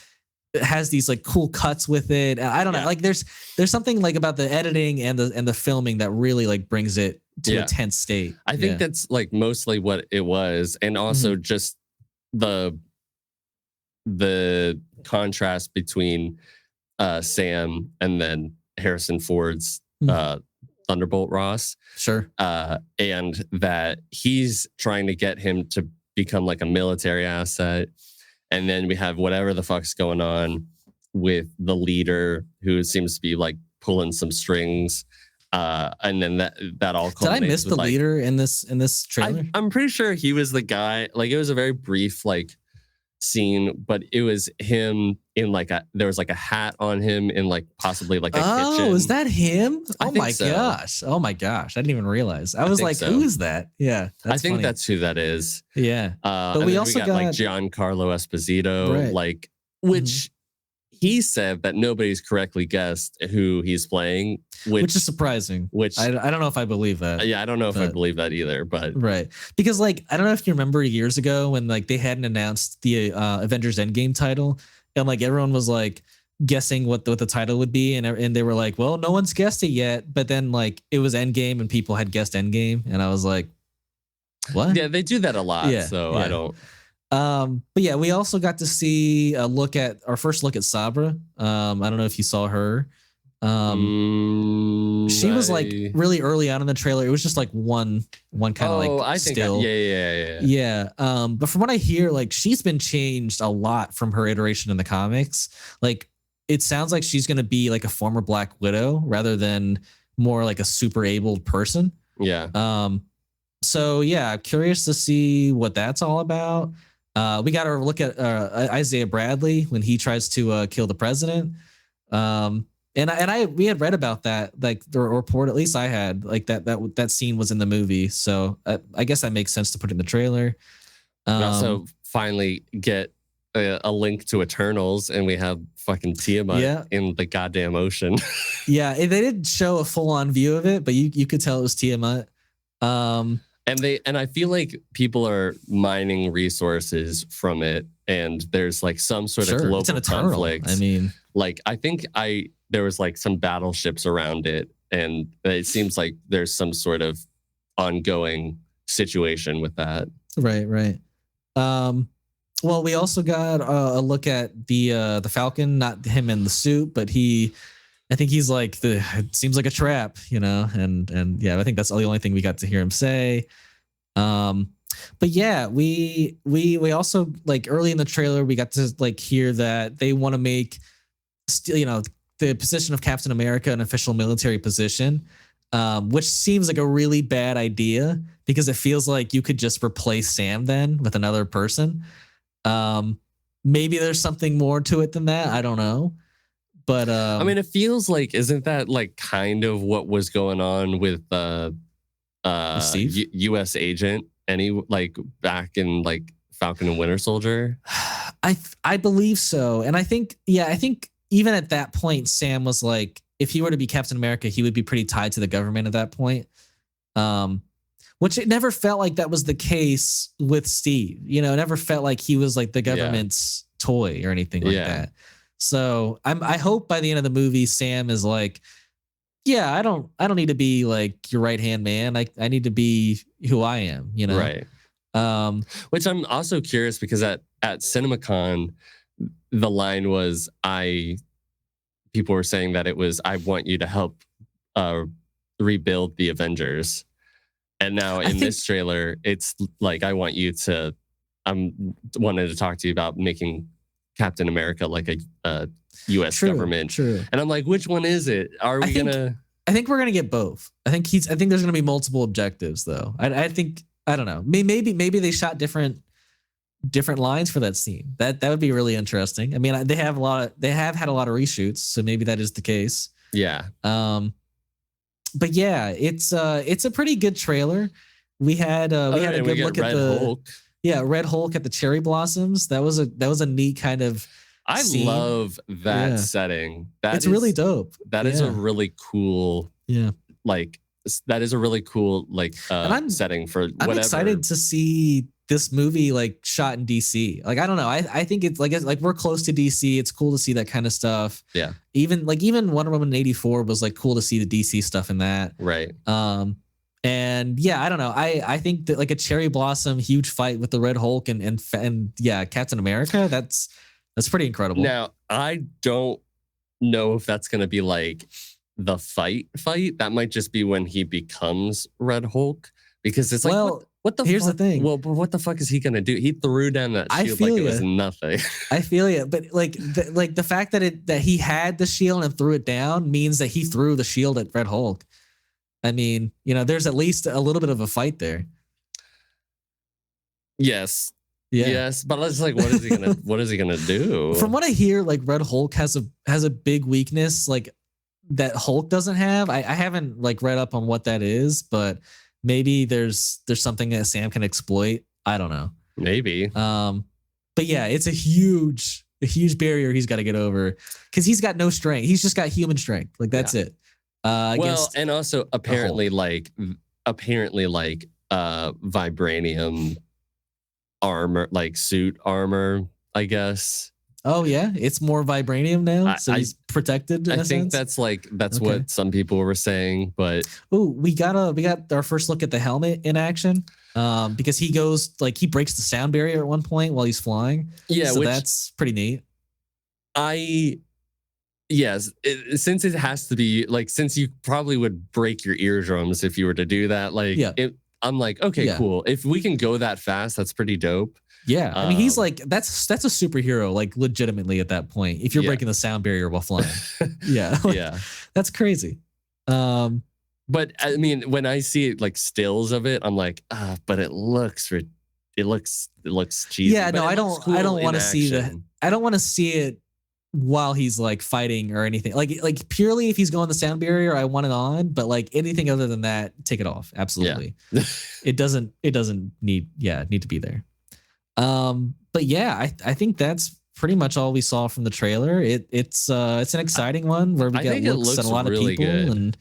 has these like cool cuts with it. I don't know. Like there's something like about the editing and the filming that really like brings it to a tense state. I think that's like mostly what it was. And also just the contrast between Sam and then Harrison Ford's Thunderbolt Ross. Sure. And that he's trying to get him to become like a military asset, and then we have whatever the fuck's going on with the leader who seems to be like pulling some strings, and then that all. Did I miss the leader in this trailer? I'm pretty sure he was the guy. Like it was a very brief like scene, but it was him in like there was like a hat on him in like possibly like a kitchen. Oh, is that him? Oh my gosh. Oh my gosh. I didn't even realize. I was like, who is that? Yeah. I think that's who that is. Yeah. But we also got like Giancarlo Esposito, like which he said that nobody's correctly guessed who he's playing, which is surprising. Which I don't know if I believe that. Yeah, I don't know if I believe that either. But because like I don't know if you remember years ago when like they hadn't announced the Avengers Endgame title, and like everyone was like guessing what the title would be, and they were like, well, no one's guessed it yet. But then like it was Endgame, and people had guessed Endgame, and I was like, what? Yeah, they do that a lot. Yeah, so I don't. But yeah, we also got to see a look at our first look at Sabra. I don't know if you saw her. She was like really early on in the trailer. It was just like one kind of like I think still. yeah. But from what I hear, like she's been changed a lot from her iteration in the comics. Like it sounds like she's gonna be like a former Black Widow rather than more like a super abled person. Yeah. So yeah, curious to see what that's all about. We got to look at Isaiah Bradley when he tries to kill the president. We had read about that, like the report, at least I had, like that scene was in the movie. So I guess that makes sense to put in the trailer. We also finally get a link to Eternals, and we have fucking Tiamat in the goddamn ocean. Yeah, they didn't show a full on view of it, but you could tell it was Tiamat. And I feel like people are mining resources from it, and there's like some sort of global conflict. I mean, like I think there was like some battleships around it, and it seems like there's some sort of ongoing situation with that. Right. Well, we also got a look at the Falcon, not him in the suit, but I think he's like it seems like a trap, you know, and yeah, I think that's the only thing we got to hear him say. But yeah, we also, like, early in the trailer, we got to like hear that they want to make the position of Captain America an official military position, which seems like a really bad idea because it feels like you could just replace Sam then with another person. Maybe there's something more to it than that. I don't know. But I mean, it feels like, isn't that like kind of what was going on with U.S. Agent like back in like Falcon and Winter Soldier? I believe so, and I think even at that point, Sam was like, if he were to be Captain America, he would be pretty tied to the government at that point. Which it never felt like that was the case with Steve. You know, it never felt like he was like the government's toy or anything like that. So I hope by the end of the movie, Sam is like, yeah, I don't need to be like your right hand man. I need to be who I am, you know? Right. Which I'm also curious because at CinemaCon, the line was people were saying that it was, I want you to help rebuild the Avengers. And now in this trailer, it's like, I wanted to talk to you about making Captain America like a U.S. government. True. And I'm like, which one is it? I think we're gonna get both. I think there's gonna be multiple objectives though. I think, I don't know. Maybe they shot different lines for that scene. That would be really interesting. I mean, they have had a lot of reshoots, so maybe that is the case. Yeah. But yeah, it's a pretty good trailer. We had a good look at the Hulk. Yeah, Red Hulk at the cherry blossoms. That was a neat kind of scene. Love that setting. It's really dope. That is a really cool that is a really cool setting for whatever. I'm excited to see this movie like shot in DC. Like, I don't know. I think it's like we're close to DC. It's cool to see that kind of stuff. Yeah. Even Wonder Woman 84 was like cool to see the DC stuff in that. Right. And yeah, I don't know. I think that like a cherry blossom huge fight with the Red Hulk and Captain America, that's pretty incredible. Now, I don't know if that's going to be like the fight. That might just be when he becomes Red Hulk, because it's like, what the here's fuck? The thing. Well, but what the fuck is he going to do? He threw down that shield like it was nothing. I feel you. But the fact that he had the shield and threw it down means that he threw the shield at Red Hulk. I mean, you know, there's at least a little bit of a fight there. Yes. Yeah. Yes, but it's like, what is he gonna do? From what I hear, like Red Hulk has a big weakness like that Hulk doesn't have. I haven't like read up on what that is, but maybe there's something that Sam can exploit. I don't know. Maybe. But yeah, it's a huge barrier he's got to get over because he's got no strength. He's just got human strength. Like that's it. And also apparently vibranium armor, like suit armor, I guess. Oh yeah, it's more vibranium now, so he's protected. I think that's what some people were saying, but we got our first look at the helmet in action. because he goes like he breaks the sound barrier at one point while he's flying. Yeah, so that's pretty neat. Yes, since it has to be like, since you probably would break your eardrums if you were to do that. Like, I'm like, okay, cool. If we can go that fast, that's pretty dope. Yeah, I mean, he's like that's a superhero, like legitimately at that point. If you're breaking the sound barrier while flying, that's crazy. But I mean, when I see like stills of it, I'm like, but it looks cheesy. Yeah, no, I don't want to see that. I don't want to see it while he's like fighting or anything. Like purely if he's going the sound barrier, I want it on. But like anything other than that, take it off. Absolutely. Yeah. It doesn't need to be there. But yeah, I think that's pretty much all we saw from the trailer. It's an exciting one where we get looks at a lot of people good. And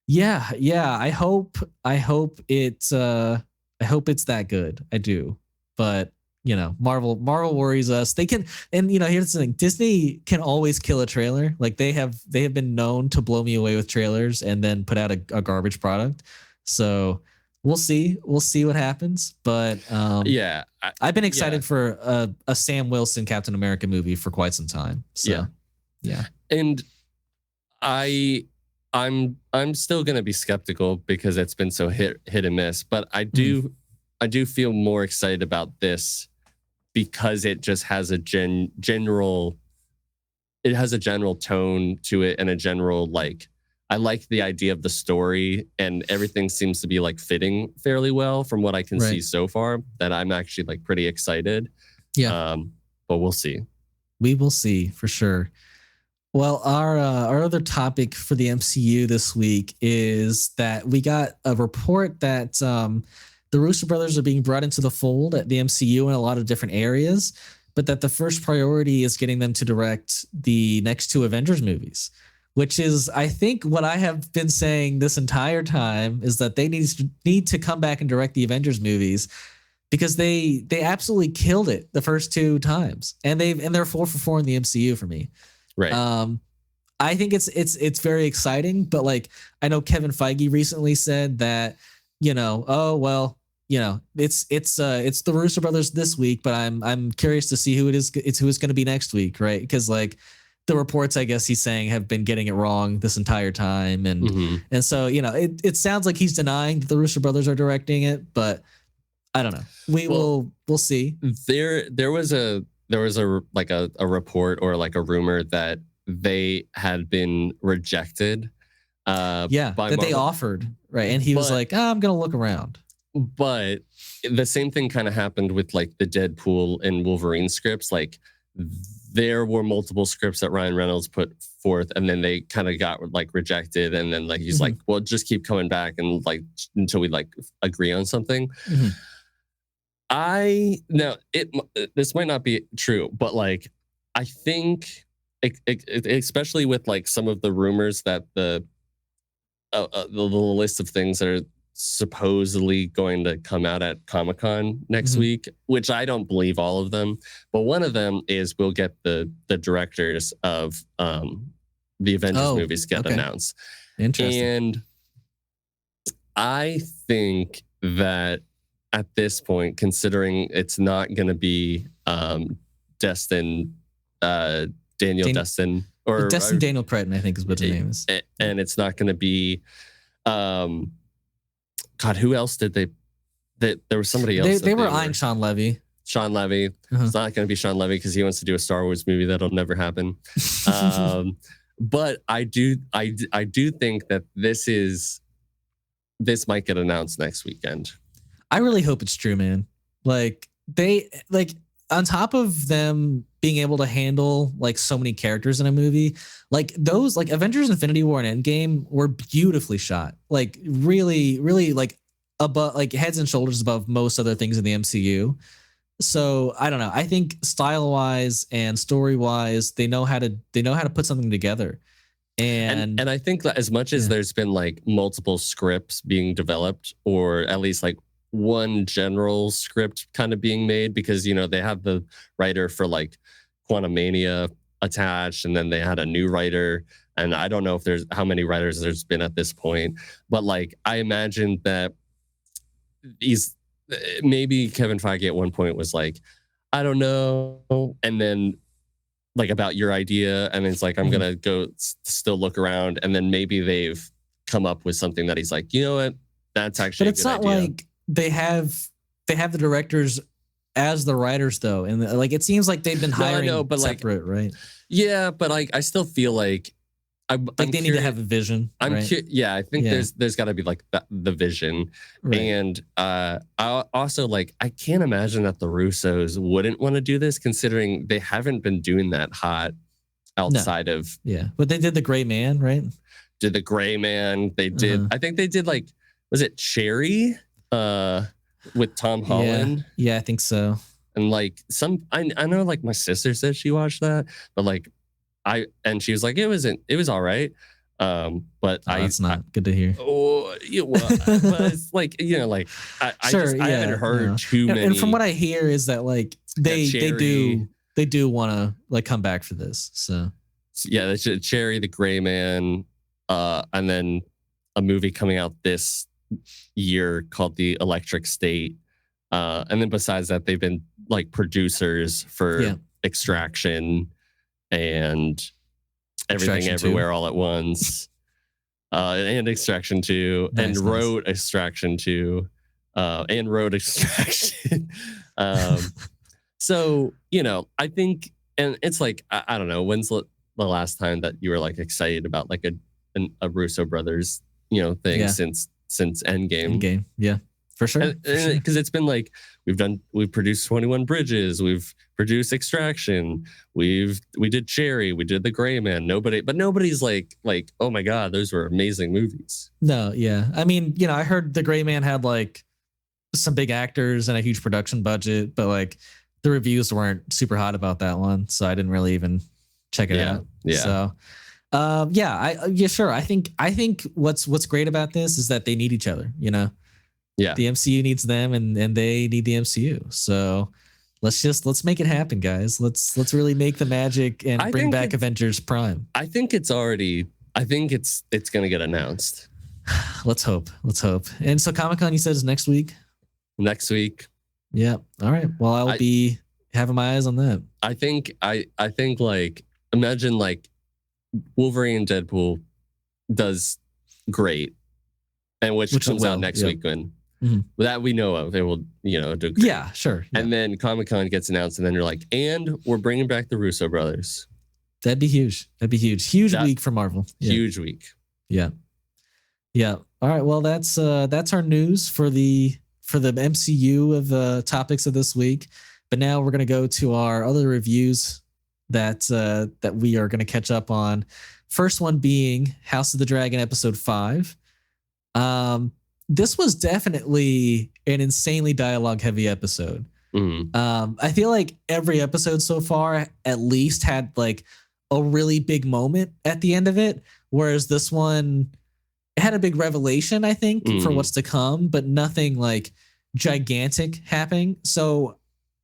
I hope it's that good. I do. But you know, Marvel worries us. They can, and you know, here's the thing: Disney can always kill a trailer. Like they have been known to blow me away with trailers and then put out a garbage product. So we'll see what happens. But I've been excited for a Sam Wilson Captain America movie for quite some time. So yeah. And I'm still gonna be skeptical because it's been so hit and miss. But I do feel more excited about this because it just has a general tone to it and a general like. I like the idea of the story and everything seems to be like fitting fairly well from what I can see so far. That I'm actually like pretty excited. Yeah, but we'll see. We will see for sure. Well, our other topic for the MCU this week is that we got a report that the Russo Brothers are being brought into the fold at the MCU in a lot of different areas, but that the first priority is getting them to direct the next two Avengers movies, which is, I think, what I have been saying this entire time is that they need to come back and direct the Avengers movies because they absolutely killed it the first two times, and they're 4 for 4 in the MCU for me. Right. I think it's very exciting, but like I know Kevin Feige recently said that, you know, oh well, you know, it's the Russo Brothers this week, but I'm curious to see who it is. It's who it's going to be next week, right? Because like the reports, I guess he's saying, have been getting it wrong this entire time, and so you know, it sounds like he's denying that the Russo Brothers are directing it, but I don't know. We'll see. There was a report or like a rumor that they had been rejected. By Marvel. They offered, right? And he was like, I'm gonna look around. But the same thing kind of happened with like the Deadpool and Wolverine scripts. Like there were multiple scripts that Ryan Reynolds put forth, and then they kind of got like rejected. And then like he's like, well, just keep coming back and like until we like agree on something. This might not be true, but like I think, especially with like some of the rumors that the list of things that are supposedly going to come out at Comic-Con next week, which I don't believe all of them, but one of them is we'll get the directors of the Avengers movies get announced. Interesting. And I think that at this point, considering it's not going to be Destin Daniel Cretton, I think is what his name is, and it's not going to be God, who else did they? There was somebody else. They were eyeing Sean Levy. Sean Levy. It's not going to be Sean Levy because he wants to do a Star Wars movie that'll never happen. But I do think that this might get announced next weekend. I really hope it's true, man. Like on top of them being able to handle like so many characters in a movie, like those like Avengers Infinity War and Endgame were beautifully shot. Like really, really like above, like heads and shoulders above most other things in the MCU. So I don't know. I think style wise and story wise, they know how to put something together. And I think that as much as there's been like multiple scripts being developed, or at least like one general script kind of being made, because you know they have the writer for like Quantumania attached, and then they had a new writer, and I don't know if there's how many writers there's been at this point, but like I imagine that maybe Kevin Feige at one point was like, I don't know, and then like about your idea, and it's like, I'm gonna go still look around, and then maybe they've come up with something that he's like, you know what, that's actually. But it's not idea. Like they have the directors as the writers though, and like it seems like they've been hiring separate, right? Yeah, but like I still feel like they need to have a vision. I think there's got to be like the vision, right. And I also like I can't imagine that the Russos wouldn't want to do this, considering they haven't been doing that hot outside of But they did the Gray Man, right? Did the Gray Man? They did. I think they did like, was it Cherry? With Tom Holland. Yeah, I think so. And like I know like my sister said she watched that, but like and she was like, it was all right. But that's not good to hear. Oh, but it's like, you know, like I haven't heard too many. And from what I hear is that like they do want to like come back for this. So yeah, Cherry, the Gray Man, and then a movie coming out this year called The Electric State, and then besides that, they've been like producers for Extraction and Everything Everywhere All at Once, and Extraction 2, and wrote Extraction 2, and wrote Extraction. So, you know, I think, and it's like, I don't know, when's the last time that you were like excited about like a Russo Brothers, you know, thing since Endgame. Yeah, for sure. Because it's been like we've produced 21 Bridges, we've produced Extraction, we did Cherry, we did The Gray Man. Nobody's like, oh my god, those were amazing movies. No, yeah. I mean, you know, I heard The Gray Man had like some big actors and a huge production budget, but like the reviews weren't super hot about that one, so I didn't really even check it out. Yeah. So sure. I think what's great about this is that they need each other, you know? Yeah. The MCU needs them and they need the MCU. So let's make it happen, guys. Let's really make the magic and bring back Avengers Prime. I think it's going to get announced. Let's hope. And so Comic-Con, you said, is next week? Next week. Yeah. All right. Well, I'll be having my eyes on that. I think like, imagine like Wolverine and Deadpool does great, and which comes out next week when that we know of, it will, you know, do great. Yeah, sure. Yeah. And then Comic-Con gets announced, and then you're like, and we're bringing back the Russo Brothers. That'd be huge. Huge week for Marvel. Yeah. Huge week. Yeah. All right. Well, that's our news for the MCU of the topics of this week. But now we're gonna go to our other reviews that we are going to catch up on. First one being House of the Dragon episode 5. This was definitely an insanely dialogue heavy episode. I feel like every episode so far at least had like a really big moment at the end of it, whereas this one had a big revelation, I think, for what's to come, but nothing like gigantic happening. So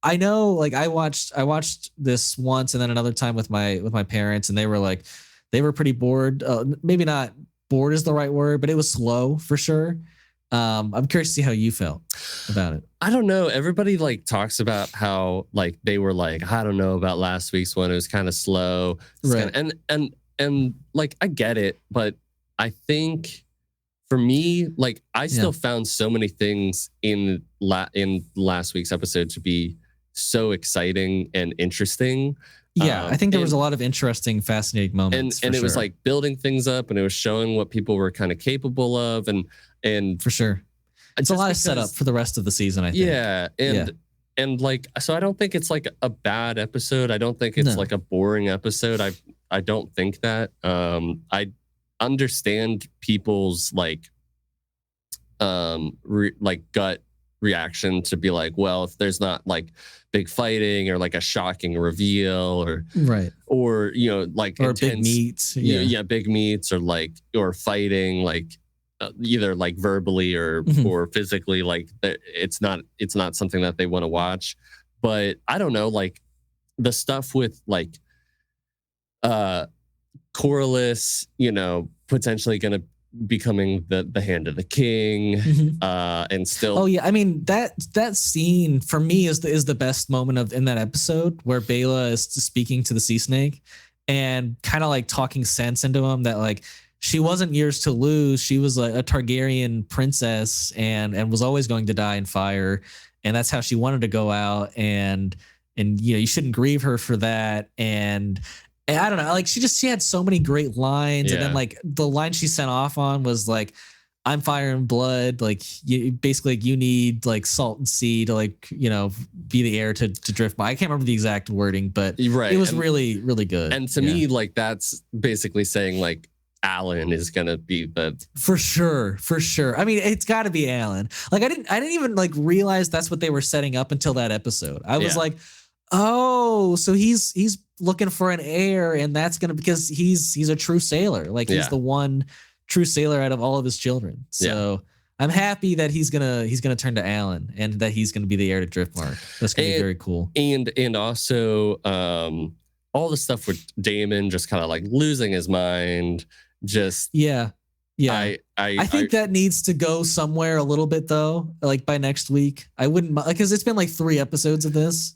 I know, like I watched this once and then another time with my parents, and they were pretty bored. Maybe not bored is the right word, but it was slow for sure. I'm curious to see how you felt about it. I don't know. Everybody like talks about how like they were like, I don't know about last week's one. It was kind of slow, right? And like I get it, but I think for me, like I still found so many things in last week's episode to be so exciting and interesting. Yeah, I think there was a lot of interesting, fascinating moments. And it was like building things up, and it was showing what people were kind of capable of, and for sure, it's a lot of setup for the rest of the season, I think. Yeah, and like, so I don't think it's like a bad episode. I don't think it's like a boring episode. I don't think that. I understand people's like gut reaction to be like, well, if there's not like big fighting or like a shocking reveal or you know, like or intense, big meets, big meets or fighting like either like verbally or physically, like it's not something that they want to watch. But I don't know, like the stuff with like Corliss, you know, potentially gonna becoming the hand of the king, and still. Oh yeah, I mean that scene for me is the best moment in that episode where Bela is speaking to the sea snake and kind of like talking sense into him that like she wasn't yours to lose. She was a Targaryen princess and was always going to die in fire, and that's how she wanted to go out. And you shouldn't grieve her for that. And I don't know, like she had so many great lines, and then like the line she sent off on was like, "I'm fire and blood." Like you need like salt and sea to like be the heir to Driftmark. I can't remember the exact wording, but it was really really good. And to me, like that's basically saying like Alan is gonna be the for sure. I mean, it's got to be Alan. Like I didn't even like realize that's what they were setting up until that episode. I was like, oh, so he's looking for an heir, and that's gonna because he's a true sailor. Like he's the one true sailor out of all of his children. So I'm happy that he's gonna turn to Alan and that he's gonna be the heir to Driftmark. That's gonna be very cool. And also all the stuff with Damon just kind of like losing his mind. Just I think that needs to go somewhere a little bit though. Like by next week, I wouldn't because it's been like 3 episodes of this.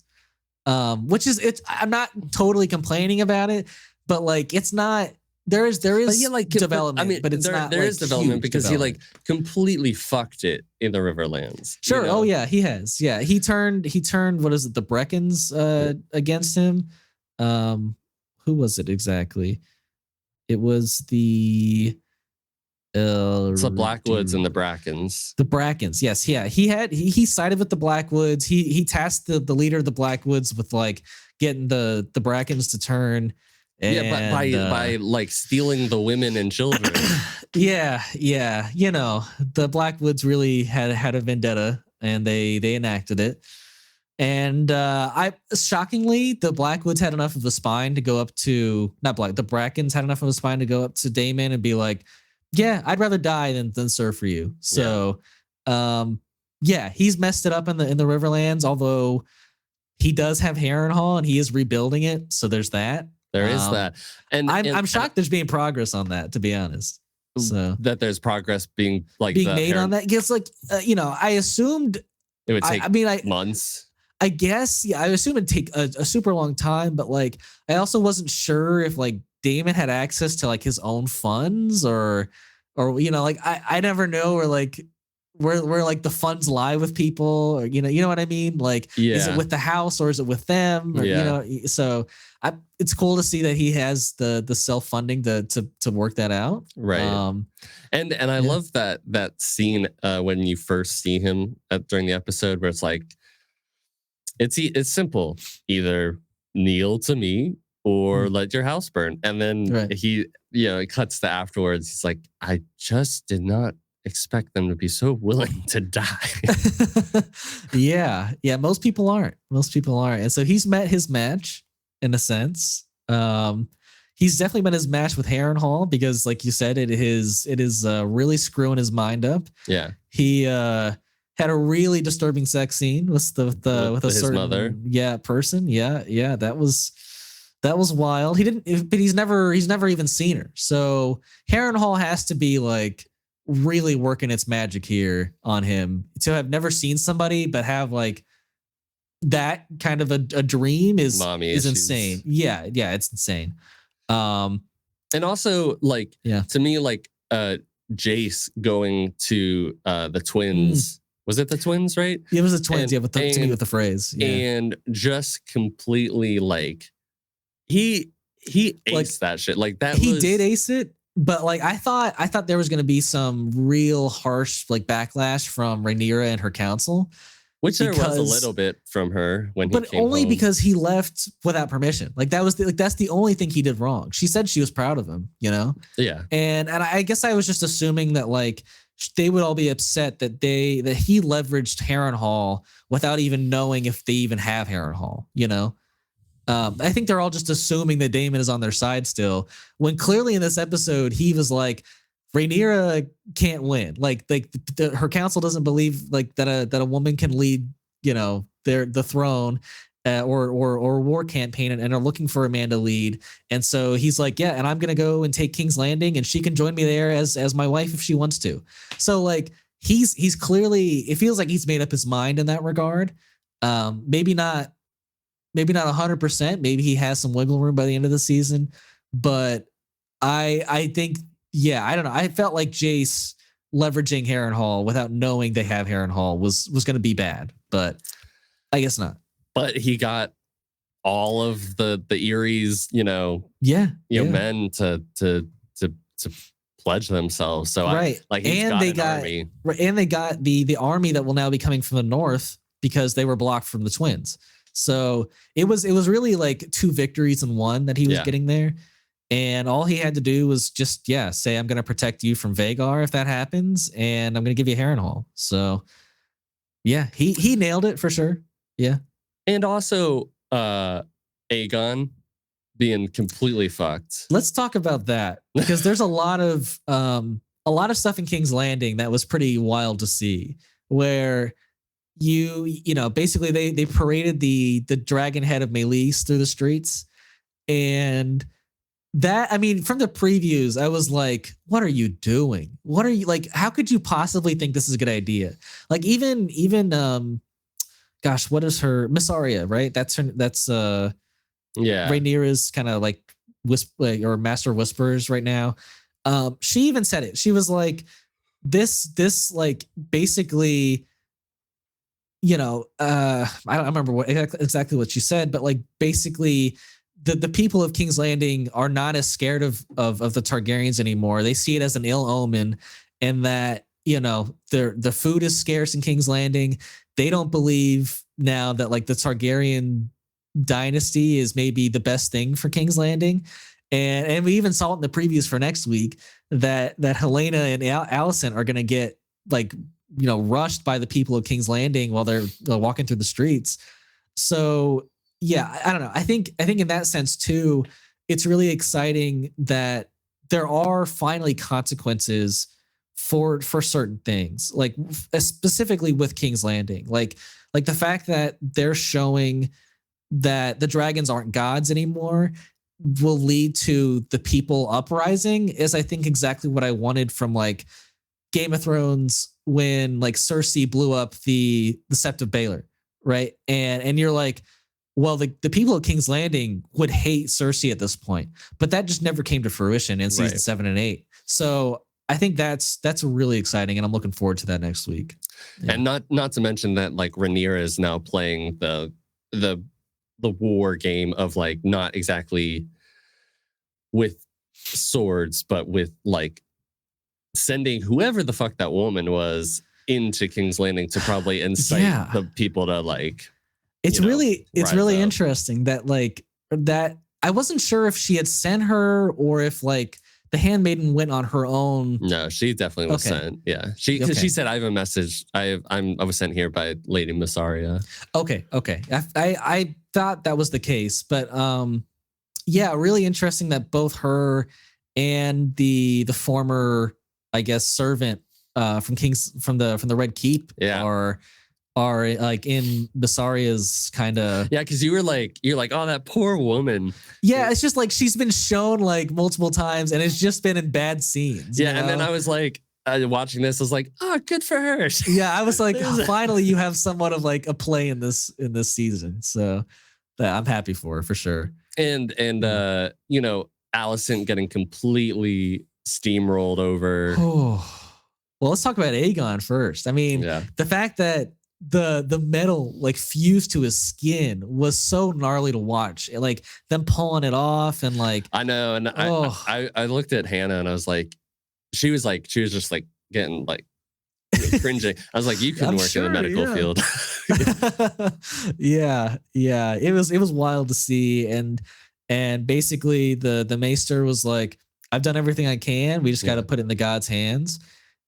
Which is I'm not totally complaining about it, but like it's not there is like development. I mean, but it's not there is development because he like completely fucked it in the Riverlands. Sure. Oh yeah, he has. Yeah, he turned what is it, the Breckons against him. Who was it exactly? It was the it's the Blackwoods and the Brackens. The Brackens, yes, yeah. He sided with the Blackwoods. He tasked the leader of the Blackwoods with like getting the Brackens to turn. And, but by like stealing the women and children. yeah. The Blackwoods really had a vendetta, and they enacted it. And shockingly, the Blackwoods had enough of a spine to go up to the Brackens had enough of a spine to go up to Damon and be like, yeah, I'd rather die than serve for you. So, he's messed it up in the Riverlands. Although he does have Harrenhal and he is rebuilding it, so there's that. There is that, and I'm shocked there's being progress on that, to be honest. So that there's progress being made on that. It's like I assumed it would take months. I guess, I assume it'd take a super long time, but like I also wasn't sure if like Damon had access to like his own funds or like I never know where like the funds lie with people, or you know what I mean? Like is it with the house or is it with them? Or, so it's cool to see that he has the self-funding to work that out. Right. And I love that scene when you first see him during the episode where it's like it's simple. Either kneel to me or let your house burn. And then he, it cuts to afterwards. He's like, I just did not expect them to be so willing to die. Yeah. Most people aren't. And so he's met his match in a sense. He's definitely met his match with Harrenhal because, like you said, it is really screwing his mind up. Yeah. He had a really disturbing sex scene with a certain mother. Person. Yeah. That was wild. But he's never even seen her. So Harrenhal has to be like really working its magic here on him to have never seen somebody, but have like that kind of a dream is insane. Yeah. It's insane. And also like, to me, like, Jace going to, the twins, was it the twins, right? It was the twins. With the phrase. Yeah. And just completely like, he aced that shit. Like that. He did ace it. But like I thought there was going to be some real harsh like backlash from Rhaenyra and her council, which there was a little bit from her when he came home. But only because he left without permission. Like that was that's the only thing he did wrong. She said she was proud of him, Yeah. And I guess I was just assuming that like they would all be upset that he leveraged Harrenhal without even knowing if they even have Harrenhal, I think they're all just assuming that Damon is on their side still, when clearly in this episode he was like, Rhaenyra can't win. Like her council doesn't believe like that a woman can lead, the throne, or war campaign and are looking for a man to lead. And so he's like, yeah, and I'm gonna go and take King's Landing, and she can join me there as my wife if she wants to. So like he's clearly, it feels like he's made up his mind in that regard. Maybe not 100%. Maybe he has some wiggle room by the end of the season, but I think, yeah, I don't know. I felt like Jace leveraging Harrenhal without knowing they have Harrenhal was going to be bad, but I guess not. But he got all of the Erie's, men to pledge themselves. So right, they got army. And they got the army that will now be coming from the north because they were blocked from the twins. So it was really like 2 victories in one that he was getting there. And all he had to do was just, say, I'm going to protect you from Vhagar if that happens, and I'm going to give you Harrenhal. So, he nailed it for sure. Yeah. And also Aegon being completely fucked. Let's talk about that, because there's a lot of stuff in King's Landing that was pretty wild to see, where basically they paraded the dragon head of Meleese through the streets, and that, I mean, from the previews, I was like, what are you doing? What are you, like, how could you possibly think this is a good idea? Like, even gosh, what is her, Miss Arya, right? That's Rhaenyra's kind of like or Master Whisperers right now. She even said it. She was like, this like basically, I don't remember exactly what she said, but like basically the people of King's Landing are not as scared of the Targaryens anymore. They see it as an ill omen, and that, the food is scarce in King's Landing. They don't believe now that like the Targaryen dynasty is maybe the best thing for King's Landing. And we even saw it in the previews for next week that Helena and Alicent are going to get like, rushed by the people of King's Landing while they're walking through the streets. So yeah, I don't know. I think in that sense too, it's really exciting that there are finally consequences for certain things, like specifically with King's Landing, like the fact that they're showing that the dragons aren't gods anymore will lead to the people uprising is, I think, exactly what I wanted from like Game of Thrones when like Cersei blew up the Sept of Baelor, right? And you're like, well, the people of King's Landing would hate Cersei at this point, but that just never came to fruition in season 7 and 8. So I think that's really exciting, and I'm looking forward to that next week. Yeah. And not to mention that like Rhaenyra is now playing the war game of like not exactly with swords, but with like sending whoever the fuck that woman was into King's Landing to probably incite the people to like. It's really interesting that like that. I wasn't sure if she had sent her or if like the handmaiden went on her own. No, she definitely was sent. Yeah, she said, "I have a message. I was sent here by Lady Miss Arya." Okay. I thought that was the case, but really interesting that both her and the former, I guess, servant from the Red Keep are like in Basaria's kind of. Yeah, because you're like, oh, that poor woman. Yeah, it's just like she's been shown like multiple times and it's just been in bad scenes. Yeah, and then I was like, watching this, I was like, oh, good for her. Yeah, I was like, finally you have somewhat of like a play in this season. So I'm happy for sure. And Alicent getting completely steamrolled over. Well, let's talk about Aegon first. I mean, the fact that the metal like fused to his skin was so gnarly to watch. Like them pulling it off and like I know, and I looked at Hannah and I was like, she was just like getting like cringing. I was like, you couldn't work in the medical field. Yeah. It was wild to see, and basically the Maester was like, I've done everything I can. We just got to put it in the gods' hands.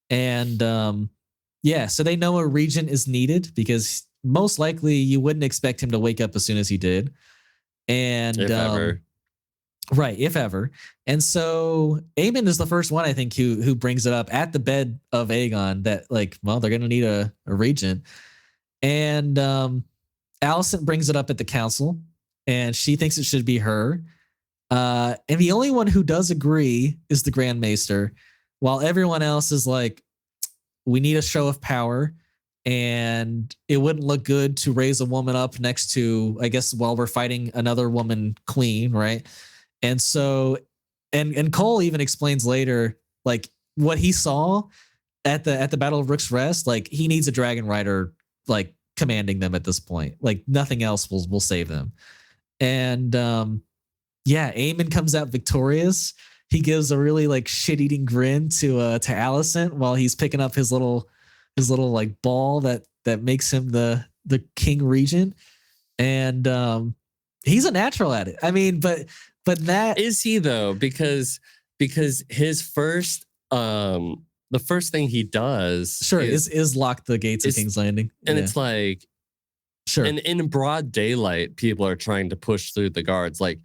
And so they know a regent is needed because most likely you wouldn't expect him to wake up as soon as he did. And if ever. Right, if ever. And so Aemon is the first one, I think, who brings it up at the bed of Aegon that like, well, they're gonna need a regent. And Alicent brings it up at the council, and she thinks it should be her. And the only one who does agree is the Grand Maester, while everyone else is like, we need a show of power, and it wouldn't look good to raise a woman up next to, I guess, while we're fighting another woman queen, right? And so, and Cole even explains later, like what he saw at the Battle of Rook's Rest, like he needs a dragon rider, like commanding them at this point. Like nothing else will save them. And yeah, Aemon comes out victorious. He gives a really like shit-eating grin to Alicent while he's picking up his little like ball that makes him the king regent. And he's a natural at it. I mean, but that is he though, because his first the first thing he does is lock the gates of King's Landing. And it's like, sure. And in broad daylight, people are trying to push through the guards. Like,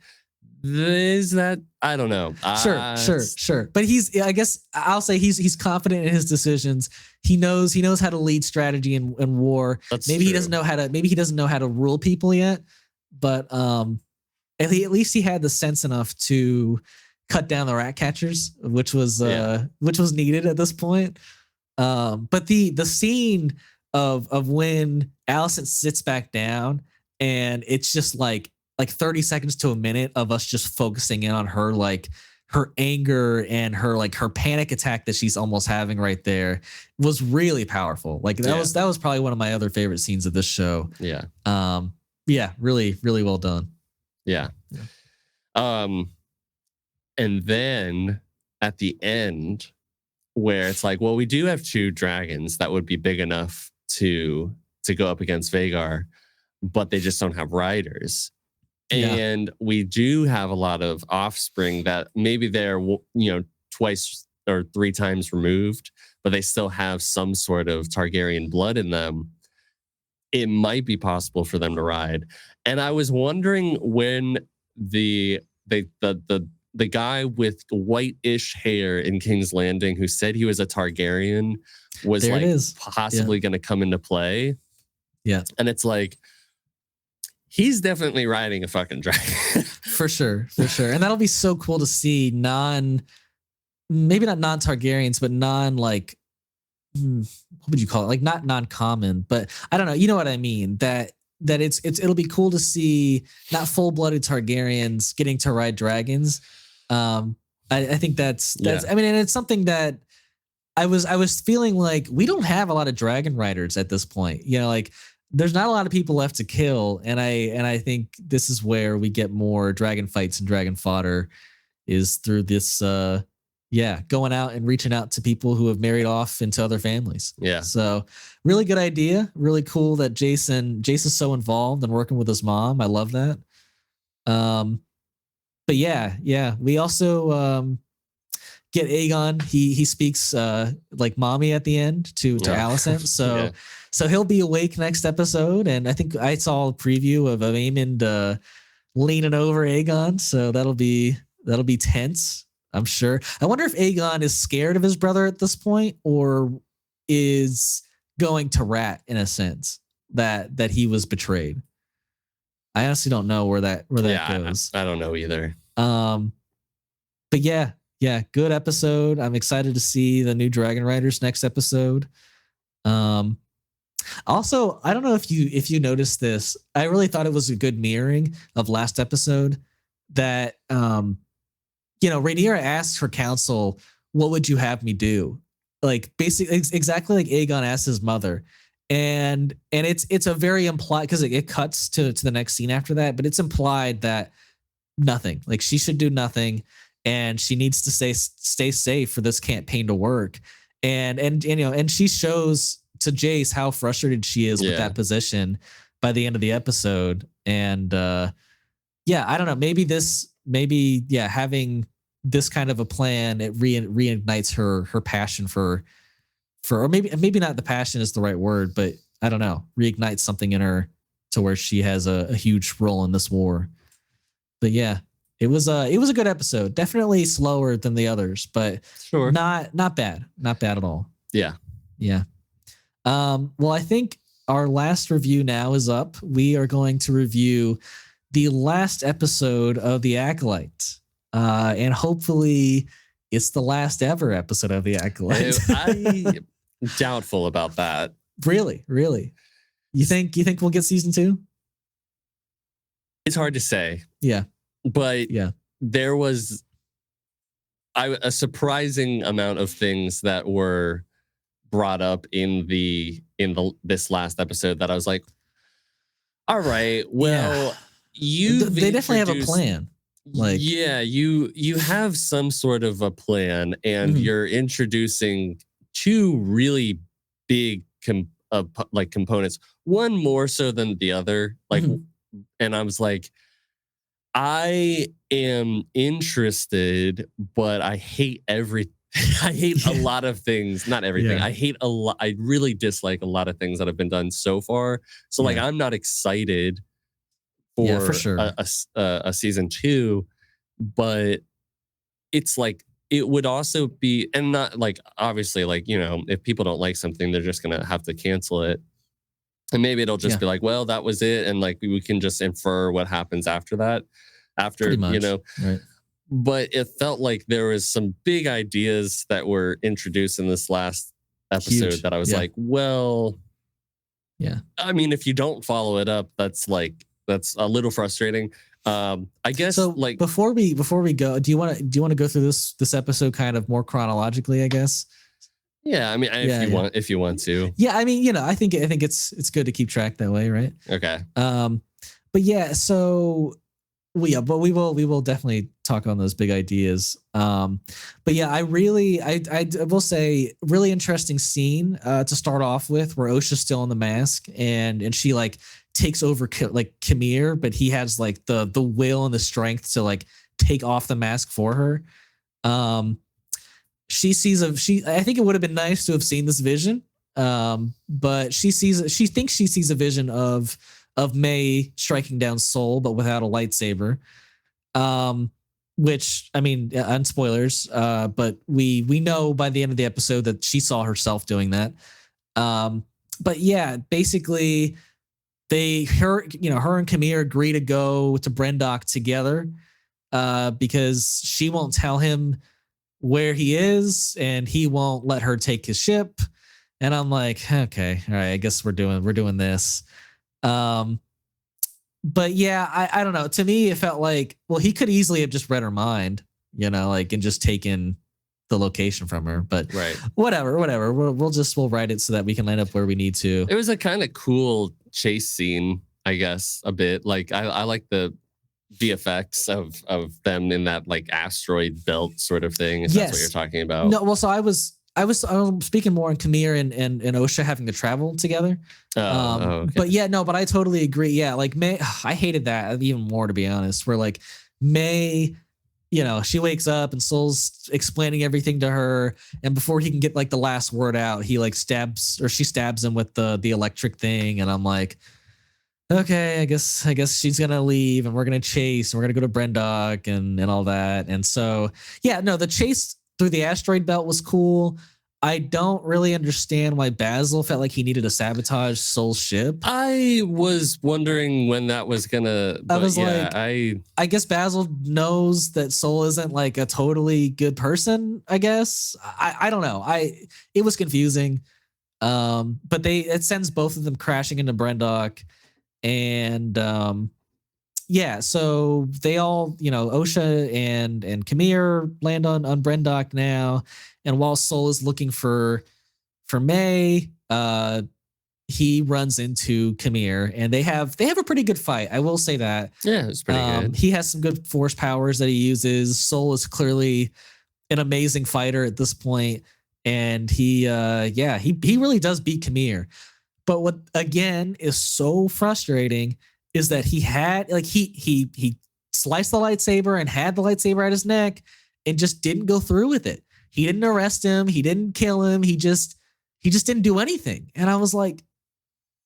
is that, I don't know. Sure. But I guess I'll say he's confident in his decisions. He knows how to lead strategy in war. Maybe he doesn't know how to rule people yet, but at least he had the sense enough to cut down the rat catchers, which was needed at this point. But the scene of when Alicent sits back down, and it's just like 30 seconds to a minute of us just focusing in on her, like her anger and her panic attack that she's almost having right there, was really powerful. Like that was probably one of my other favorite scenes of this show. Yeah. Really, really well done. Yeah. And then at the end, where it's like, well, we do have 2 dragons that would be big enough to go up against Vhagar, but they just don't have riders. And we do have a lot of offspring that maybe they're, twice or 3 times removed, but they still have some sort of Targaryen blood in them. It might be possible for them to ride. And I was wondering when the guy with white-ish hair in King's Landing who said he was a Targaryen was possibly going to come into play. Yeah. And it's like, he's definitely riding a fucking dragon. For sure. And that'll be so cool to see maybe not non-Targaryens, but what would you call it? Like not non-common, but I don't know. You know what I mean? That it'll be cool to see not full-blooded Targaryens getting to ride dragons. I think that's I mean, and it's something that I was feeling like we don't have a lot of dragon riders at this point. Like there's not a lot of people left to kill, and I think this is where we get more dragon fights and dragon fodder, is through this going out and reaching out to people who have married off into other families. Yeah. So really good idea. Really cool that Jason's so involved and working with his mom. I love that. But yeah. We also get Aegon. He speaks like mommy at the end to Alicent. So so he'll be awake next episode. And I think I saw a preview of Aemond leaning over Aegon. So that'll be tense, I'm sure. I wonder if Aegon is scared of his brother at this point, or is going to rat in a sense that he was betrayed. I honestly don't know where that goes. I don't know either. But yeah, good episode. I'm excited to see the new Dragon Riders next episode. Also, I don't know if you noticed this. I really thought it was a good mirroring of last episode that Rhaenyra asks her council, "What would you have me do?" Like basically exactly like Aegon asked his mother. And it's a very implied, because it cuts to the next scene after that, but it's implied that nothing, like she should do nothing, and she needs to stay safe for this campaign to work. And she shows to Jace how frustrated she is with that position by the end of the episode. And I don't know, maybe having this kind of a plan, it reignites her passion for, or maybe not the passion is the right word, but I don't know, reignites something in her to where she has a huge role in this war. But yeah, it was a good episode. Definitely slower than the others, but not bad at all. Yeah. Well, I think our last review now is up. We are going to review the last episode of The Acolyte. And hopefully it's the last ever episode of The Acolyte. I'm doubtful about that. Really? You think we'll get season 2? It's hard to say. Yeah. But yeah, there was a surprising amount of things that were brought up in this last episode that I was like, all right, well, they definitely have a plan. Like, yeah, you have some sort of a plan, and you're introducing 2 really big components, one more so than the other. Like, and I was like, I am interested, but I hate everything. I hate a lot of things. Not everything. I hate a lot. I really dislike a lot of things that have been done so far. So like, I'm not excited for sure. a season 2, but it's like, it would also be, and not like, obviously, like, you know, if people don't like something, they're just gonna have to cancel it. And maybe it'll just be like, well, that was it. And like, we can just infer what happens after that. After, you know, right. But it felt like there was some big ideas that were introduced in this last episode that I was like, well, I mean, if you don't follow it up, that's a little frustrating. I guess so. Like, before we go, do you want to go through this episode kind of more chronologically, I guess? Yeah, I mean, if you want to. Yeah, I mean, you know, I think it's good to keep track that way, right? Okay. But yeah, so we will definitely talk on those big ideas. But yeah, I will say, really interesting scene to start off with, where Osha's still in the mask, and she like takes over like Kamir, but he has like the will and the strength to like take off the mask for her. I think it would have been nice to have seen this vision. But she thinks she sees a vision of May striking down Soul, but without a lightsaber. Which, I mean, unspoilers, but we know by the end of the episode that she saw herself doing that. But yeah, basically her and Kamir agree to go to Brendok together, because she won't tell him where he is, and he won't let her take his ship. And I'm like, okay, all right, I guess we're doing this. But yeah, I don't know. To me, it felt like, well, he could easily have just read her mind, you know, like, and just taken the location from her. But whatever. We'll write it so that we can line up where we need to. It was a kind of cool chase scene, I guess, a bit. Like, I like the VFX of them in that like asteroid belt sort of thing. If that's what you're talking about. No, well, so I was speaking more on Kamir and Osha having to travel together. Okay. But yeah, no, but I totally agree. Yeah, like May, I hated that even more, to be honest. Where like May, you know, she wakes up and Soul's explaining everything to her, and before he can get like the last word out, he like she stabs him with the electric thing, and I'm like, okay, I guess she's gonna leave, and we're gonna chase, and we're gonna go to Brendok and all that. And so yeah, no, the chase through the asteroid belt was cool. I don't really understand why Basil felt like he needed to sabotage Soul's ship. I was wondering when that was gonna. I was like, I guess Basil knows that Soul isn't like a totally good person. I guess I don't know. It was confusing. But it sends both of them crashing into Brendok, and yeah, so they all, you know, Osha and Kamir land on Brendok now, and while Soul is looking for May, he runs into Kamir, and they have a pretty good fight. I will say that. Yeah, it's pretty good. He has some good force powers that he uses. Soul is clearly an amazing fighter at this point, and he really does beat Kamir. But what again is so frustrating is that he had like he sliced the lightsaber and had the lightsaber at his neck and just didn't go through with it. He didn't arrest him. He didn't kill him. He just didn't do anything. And I was like,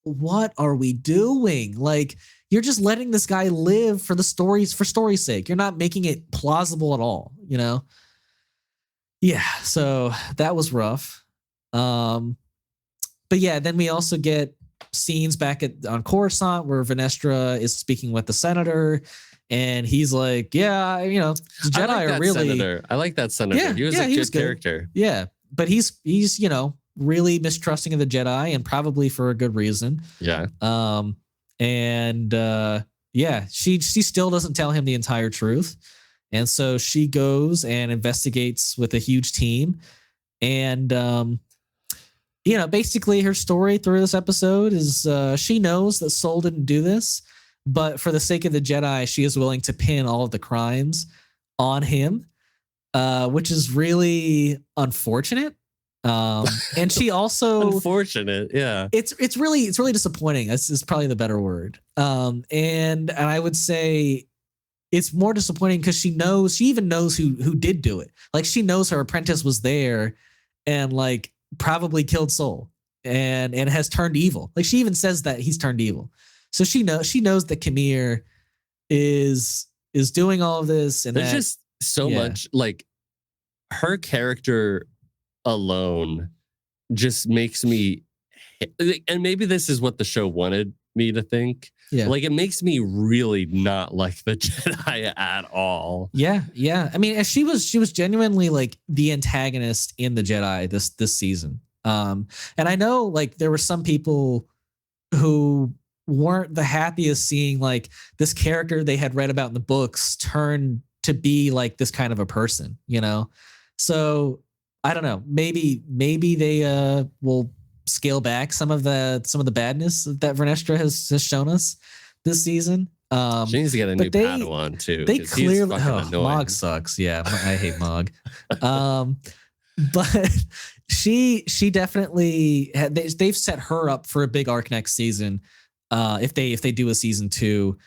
what are we doing? Like, you're just letting this guy live for story's sake. You're not making it plausible at all, you know? Yeah, so that was rough. But yeah, then we also get scenes back on Coruscant where Venestra is speaking with the senator, and he's like, "Yeah, the Jedi are really." Senator. I like that senator. Yeah, He was yeah, a he good was good. character. Yeah, but he's really mistrusting of the Jedi, and probably for a good reason. Yeah. And yeah, she still doesn't tell him the entire truth, and so she goes and investigates with a huge team, and basically her story through this episode is she knows that Soul didn't do this, but for the sake of the Jedi, she is willing to pin all of the crimes on him, which is really unfortunate. And she also unfortunate, yeah. It's really disappointing. That's probably the better word. And I would say it's more disappointing because she even knows who did do it. Like, she knows her apprentice was there and like probably killed Soul and has turned evil. Like, she even says that he's turned evil. So she knows that Kamir is doing all of this, and there's just so much, like, her character alone just makes me, and maybe this is what the show wanted me to think. Yeah. Like, it makes me really not like the Jedi at all. Yeah, yeah. I mean, she was genuinely like the antagonist in the Jedi this season. And I know like there were some people who weren't the happiest seeing like this character they had read about in the books turn to be like this kind of a person, So I don't know. Maybe they will scale back some of the badness that Vernestra has shown us this season. She needs to get a new Padawan too. They clearly Mog sucks. Yeah, I hate Mog. But she definitely they've set her up for a big arc next season. If they do a season 2,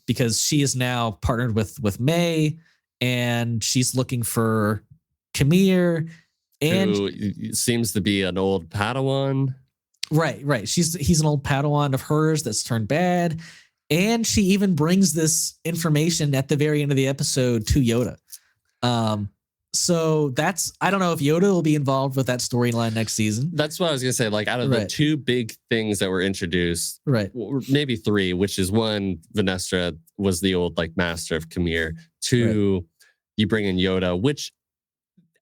because she is now partnered with May, and she's looking for Kamir, and who seems to be an old Padawan. Right. He's an old Padawan of hers that's turned bad, and she even brings this information at the very end of the episode to Yoda. So I don't know if Yoda will be involved with that storyline next season. That's what I was gonna say. Like, out of the 2 big things that were introduced, right, maybe 3, which is 1, Venestra was the old like master of Kamir. 2, you bring in Yoda, which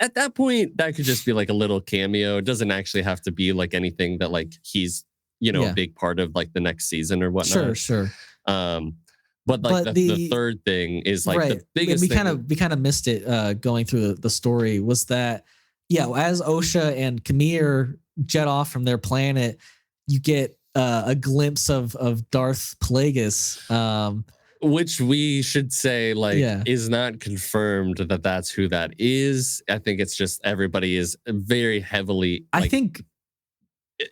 at that point, that could just be like a little cameo. It doesn't actually have to be like anything that like he's, a big part of like the next season or whatnot. Sure. But like the third thing is like the biggest thing. We kind of missed it going through the story, was that, as Osha and Kamir jet off from their planet, you get a glimpse of Darth Plagueis. Which we should say, like, is not confirmed that that's who that is. I think it's just everybody is very heavily. Like, I think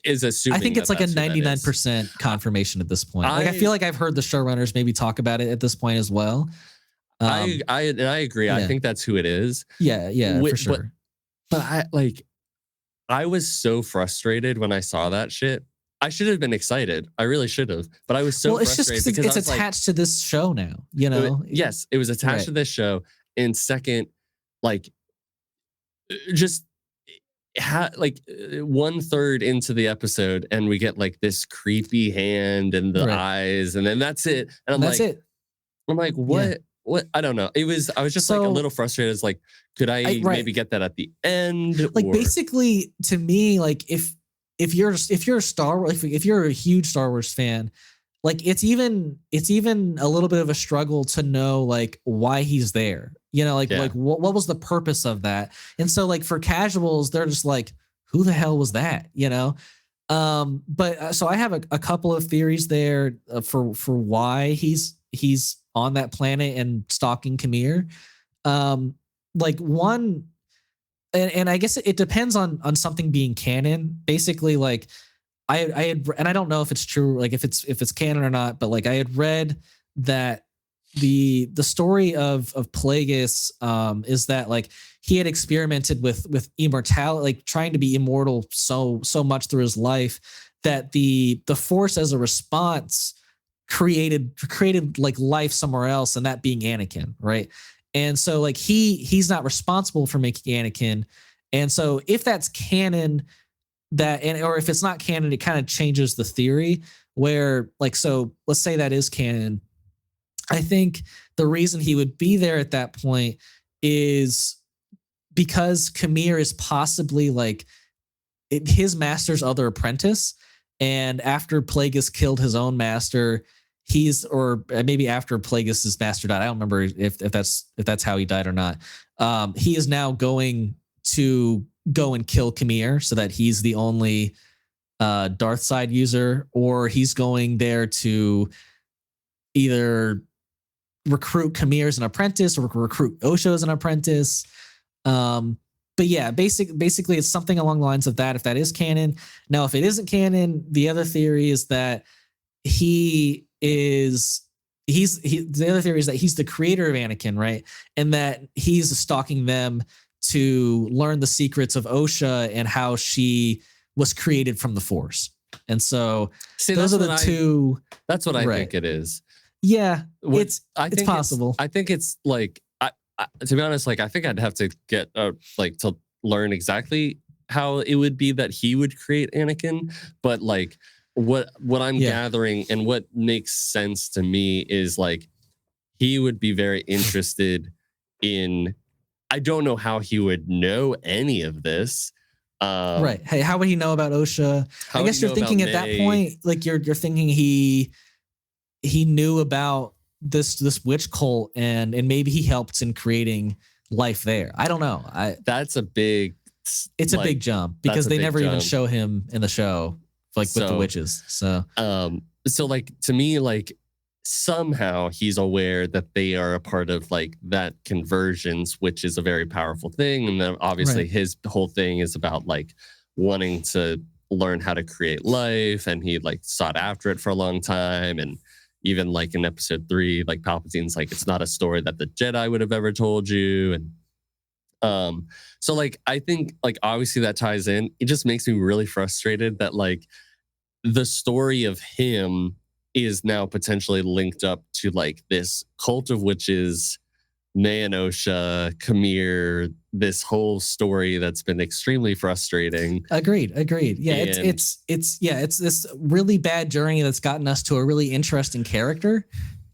is assuming. I think it's like a 99% confirmation at this point. I feel like I've heard the showrunners maybe talk about it at this point as well. I agree. I think that's who it is. Yeah, for sure. But I was so frustrated when I saw that shit. I should have been excited. I really should have. But I was so frustrated because it's attached to this show now, Yes, it was attached to this show. And second, like, just 1/3 into the episode, and we get like this creepy hand and the eyes, and then that's it. And I'm like, what? Yeah. What? I don't know. I was just like a little frustrated. It's like, could I maybe get that at the end? Like, basically, to me, like if you're a Star Wars, if you're a huge Star Wars fan, like it's even a little bit of a struggle to know like why he's there. Like what was the purpose of that? And so like for casuals, they're just like, who the hell was that? But so I have a couple of theories there for why he's on that planet and stalking Kamir. Like one. And I guess it depends on something being canon. Basically, like I had, and I don't know if it's true, like if it's canon or not, but like I had read that the story of Plagueis is that like he had experimented with immortality, like trying to be immortal so much through his life that the Force as a response created like life somewhere else, and that being Anakin, right? And so like he's not responsible for making Anakin. And so if that's canon, or if it's not canon, it kind of changes the theory where like, so let's say that is canon. I think the reason he would be there at that point is because Khmer is possibly like his master's other apprentice. And after Plagueis killed his own master, or maybe after Plagueis' master died, I don't remember if that's how he died or not. He is now going to go and kill Khmer so that he's the only Darth side user, or he's going there to either recruit Khmer as an apprentice or recruit Osho as an apprentice. But yeah, basically it's something along the lines of that, if that is canon. Now, if it isn't canon, the other theory is that the other theory is that he's the creator of Anakin, right? And that he's stalking them to learn the secrets of Osha and how she was created from the Force. And so those are the two. That's what I think it is. Yeah, it's possible. I think it's like, to be honest, like I think I'd have to get like to learn exactly how it would be that he would create Anakin. But like what I'm gathering and what makes sense to me is like he would be very interested in. I don't know how he would know any of this. Right. Hey, how would he know about Osha? I guess you're thinking at that point, like you're thinking he knew about this witch cult and maybe he helped in creating life there. I don't know. That's a big. It's a big jump because they never even show him in the show, like with the witches. So like to me, like somehow he's aware that they are a part of like that conversions, which is a very powerful thing. And then obviously his whole thing is about like wanting to learn how to create life, and he like sought after it for a long time. And even like in episode 3, like Palpatine's like, it's not a story that the Jedi would have ever told you. And so like I think like obviously that ties in. It just makes me really frustrated that like the story of him is now potentially linked up to like this cult of witches, May and Osha, Khmer, this whole story that's been extremely frustrating. Agreed. Yeah, it's this really bad journey that's gotten us to a really interesting character,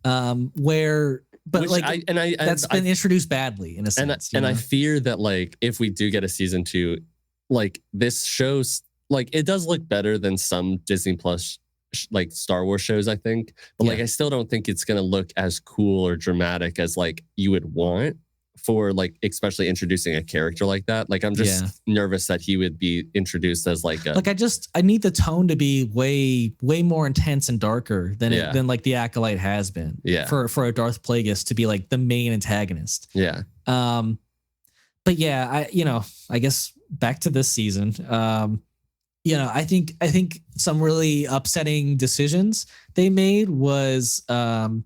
that's been introduced badly in a sense. And I fear that like if we do get a season 2, like this shows like it does look better than some Disney Plus like Star Wars shows, I think, but like I still don't think it's gonna look as cool or dramatic as like you would want for like especially introducing a character like that. Like I'm just nervous that he would be introduced as like I need the tone to be way more intense and darker than like the Acolyte has been. For a Darth Plagueis to be like the main antagonist. But yeah, I guess back to this season. I think some really upsetting decisions they made was, I'll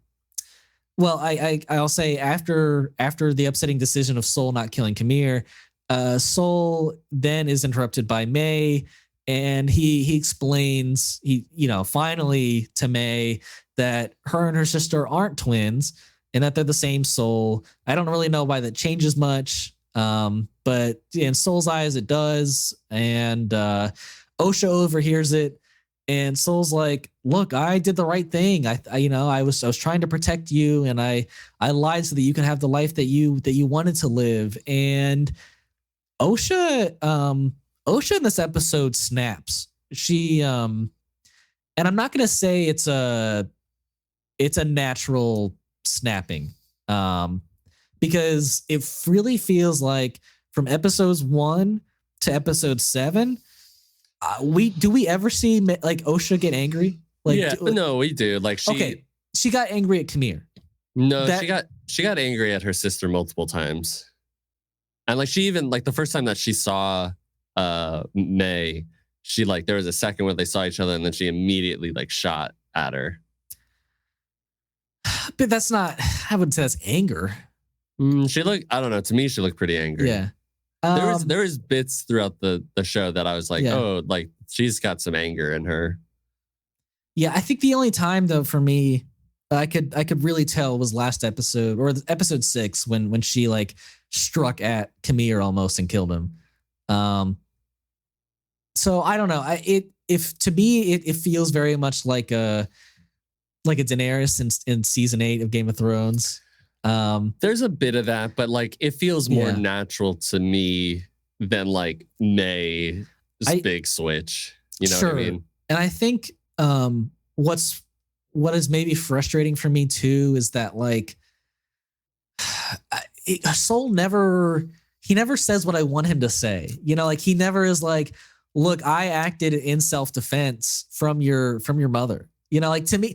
say after the upsetting decision of Sol not killing Khmer, Sol then is interrupted by May, and he explains finally to May that her and her sister aren't twins and that they're the same soul. I don't really know why that changes much, but in Sol's eyes it does, and Osha overhears it, and Sol's like, "Look, I did the right thing. I was trying to protect you, and I lied so that you can have the life that you wanted to live." And Osha in this episode snaps. She and I'm not gonna say it's a natural snapping, because it really feels like from episodes 1 to episode 7. Do we ever see like Osha get angry? Like, no, we do. Like she got angry at Khmer. No, she got angry at her sister multiple times, and like she even like the first time that she saw May, she like there was a second where they saw each other, and then she immediately like shot at her. But that's not. I wouldn't say that's anger. She looked. I don't know. To me, she looked pretty angry. Yeah. There was bits throughout the show that I was like, oh, like she's got some anger in her. Yeah, I think the only time though for me I could really tell was last episode, or episode 6, when she like struck at Khmer almost and killed him. So I don't know. If to me it feels very much like a Daenerys in season 8 of Game of Thrones. There's a bit of that, but like it feels more Yeah. natural to me than like May's I big switch. You know what I Sure. mean? And I think what is maybe frustrating for me too is that like Soul never he never says what I want him to say. You know, like he never is like, look, I acted in self-defense from your mother. You know, like to me,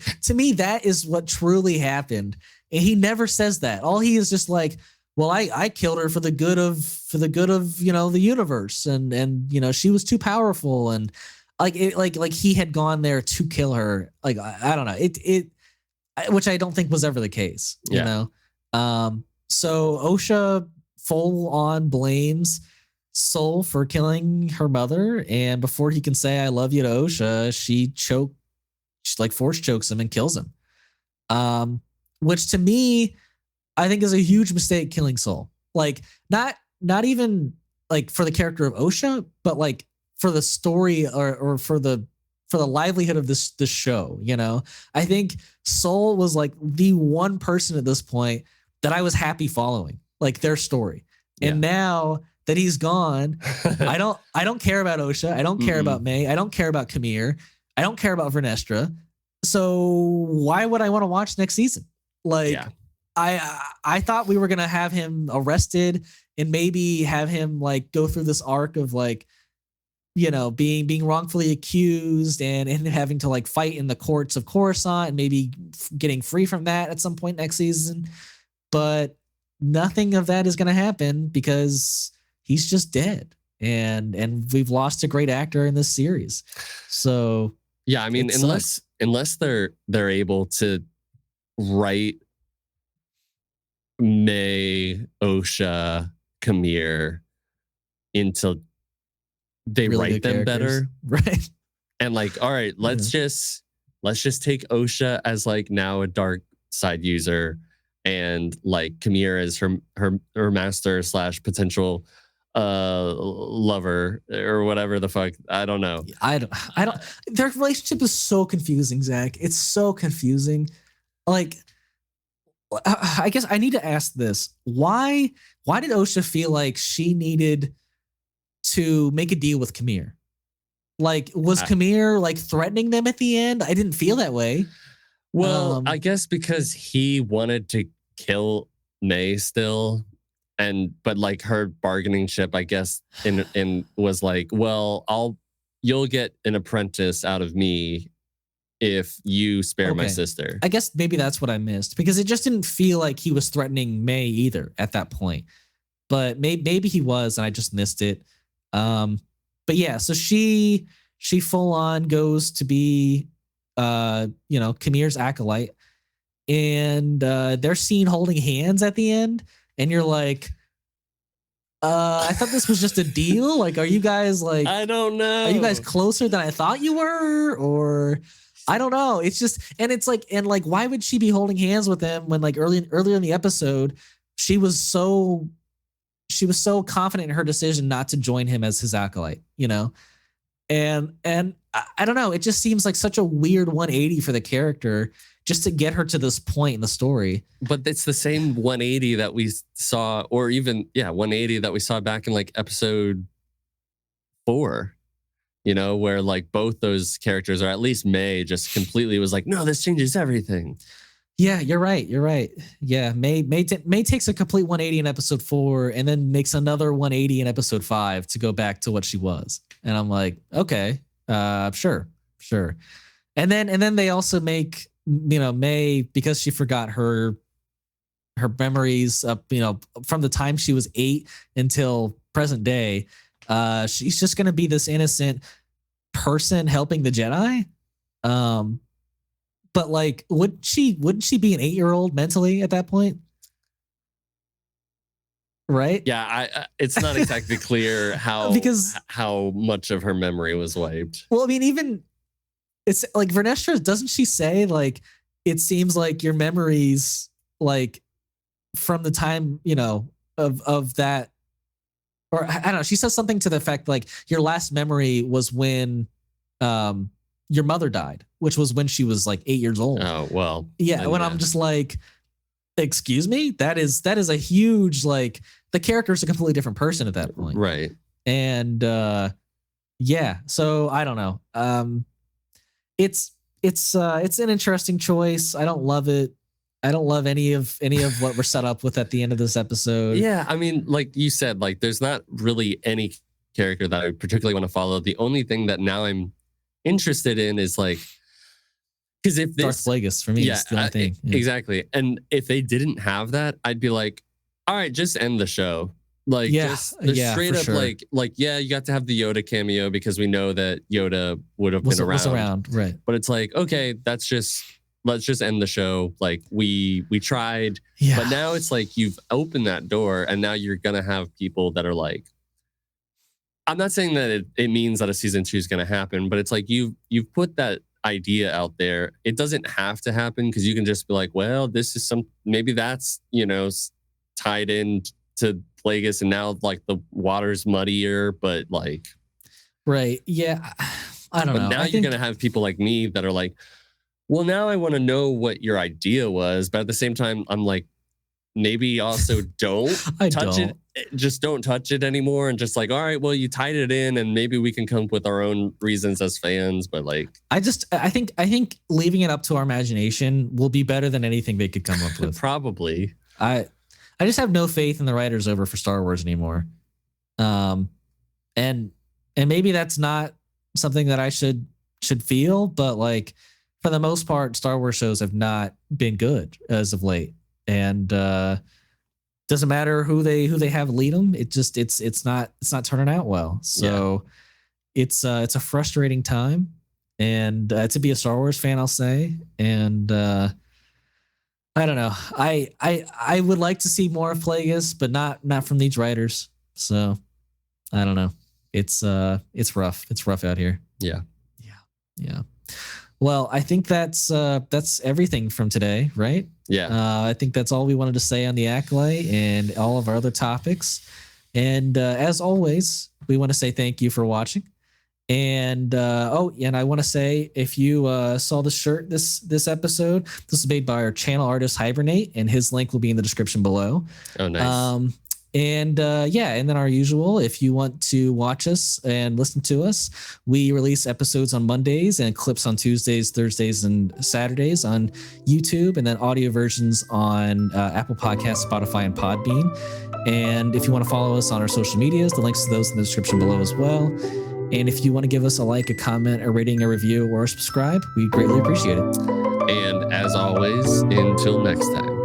that is what truly happened. And he never says that. All he is just like, well, I killed her for the good of, you know, the universe. And, you know, she was too powerful. And like he had gone there to kill her. Like, I don't know. Which I don't think was ever the case, you know? So OSHA full on blames Soul for killing her mother. And before he can say, I love you to OSHA, she like force chokes him and kills him. Which to me, I think is a huge mistake killing Soul. Like not even like for the character of OSHA, but like for the story or for the livelihood of this show, you know. I think Soul was like the one person at this point that I was happy following, like their story. And now that he's gone, I don't care about OSHA. I don't care about May. I don't care about Camille. I don't care about Vernestra. So why would I want to watch next season? Like I thought we were gonna have him arrested and maybe have him like go through this arc of like, you know, being wrongfully accused and having to like fight in the courts of Coruscant and maybe getting free from that at some point next season. But nothing of that is going to happen because he's just dead. And we've lost a great actor in this series. So yeah, I mean, unless they're able to write May, OSHA, Camille into they really write them better, right? And like, all right, let's just take OSHA as like now a dark side user, and like Camille as her master / potential lover or whatever the fuck. I don't know. I don't. Their relationship is so confusing, Zach. It's so confusing. Like, I guess I need to ask this: why did OSHA feel like she needed to make a deal with Camille? Like, was Camille like threatening them at the end? I didn't feel that way. Well, I guess because he wanted to kill May still, but like her bargaining chip, I guess, in was like, well, you'll get an apprentice out of me if you spare my sister. I guess maybe that's what I missed, because it just didn't feel like he was threatening May either at that point. But maybe he was, and I just missed it. But yeah, so she full on goes to be, you know, Camille's acolyte, and they're seen holding hands at the end, and you're like, I thought this was just a deal. Like, are you guys like, I don't know, are you guys closer than I thought you were, or I don't know. It's just, and it's like, and like, why would she be holding hands with him when like earlier in the episode she was so confident in her decision not to join him as his acolyte, you know? And I don't know. It just seems like such a weird 180 for the character just to get her to this point in the story. But it's the same 180 that we saw, or even 180 that we saw back in like episode 4. You know, where like both those characters, or at least May, just completely was like, no, this changes everything. Yeah, you're right. You're right. Yeah, May takes a complete 180 in episode 4 and then makes another 180 in episode 5 to go back to what she was. And I'm like, okay, sure. And then they also make, you know, May, because she forgot her memories of, you know, from the time she was 8 until present day. She's just gonna be this innocent person helping the Jedi. But like, wouldn't she be an 8-year-old mentally at that point? Right? Yeah, it's not exactly clear how much of her memory was wiped. Well, I mean, even it's like Vernestra, doesn't she say like, it seems like your memories, like from the time, you know, of that or I don't know. She says something to the effect like your last memory was when your mother died, which was when she was like 8 years old. Oh, well. Yeah. When I'm just like, excuse me, that is a huge, like, the character is a completely different person at that point. Right. And yeah, so I don't know. It's an interesting choice. I don't love it. I don't love any of what we're set up with at the end of this episode. Yeah, I mean, like you said, like there's not really any character that I particularly want to follow. The only thing that now I'm interested in is like, because if this Darth Plagueis for me is the only thing. Yeah. Exactly. And if they didn't have that, I'd be like, all right, just end the show. Like, just straight up, sure. like, yeah, you got to have the Yoda cameo because we know that Yoda would have been around. Was around, right? But it's like, okay, let's just end the show. Like we tried, but now it's like you've opened that door, and now you're gonna have people that are like, I'm not saying that it means that a season 2 is gonna happen, but it's like you've put that idea out there. It doesn't have to happen because you can just be like, well, this is maybe that's tied in to Plagueis, and now like the water's muddier, but like, right, yeah, I don't know. But now you're gonna have people like me that are like, well, now I want to know what your idea was, but at the same time, I'm like, maybe also don't touch it. Just don't touch it anymore, and just like, all right, well, you tied it in, and maybe we can come up with our own reasons as fans. But like, I think leaving it up to our imagination will be better than anything they could come up with. Probably. I just have no faith in the writers over for Star Wars anymore. And maybe that's not something that I should feel, but like for the most part, Star Wars shows have not been good as of late. And doesn't matter who they have lead them. It's not turning out well. So it's a frustrating time. And to be a Star Wars fan, I'll say. And I don't know. I would like to see more of Plagueis, but not from these writers. So I don't know. It's rough. It's rough out here. Yeah. Well, I think that's everything from today, right? Yeah. I think that's all we wanted to say on the Acolyte and all of our other topics. And as always, we want to say thank you for watching. And and I want to say, if you saw the shirt this episode, this is made by our channel artist Hibernate, and his link will be in the description below. Oh, nice. And then our usual, if you want to watch us and listen to us, we release episodes on Mondays and clips on Tuesdays, Thursdays, and Saturdays on YouTube, and then audio versions on Apple Podcasts, Spotify, and Podbean. And if you want to follow us on our social medias, the links to those in the description below as well. And if you want to give us a like, a comment, a rating, a review, or a subscribe, we greatly appreciate it. And as always, until next time.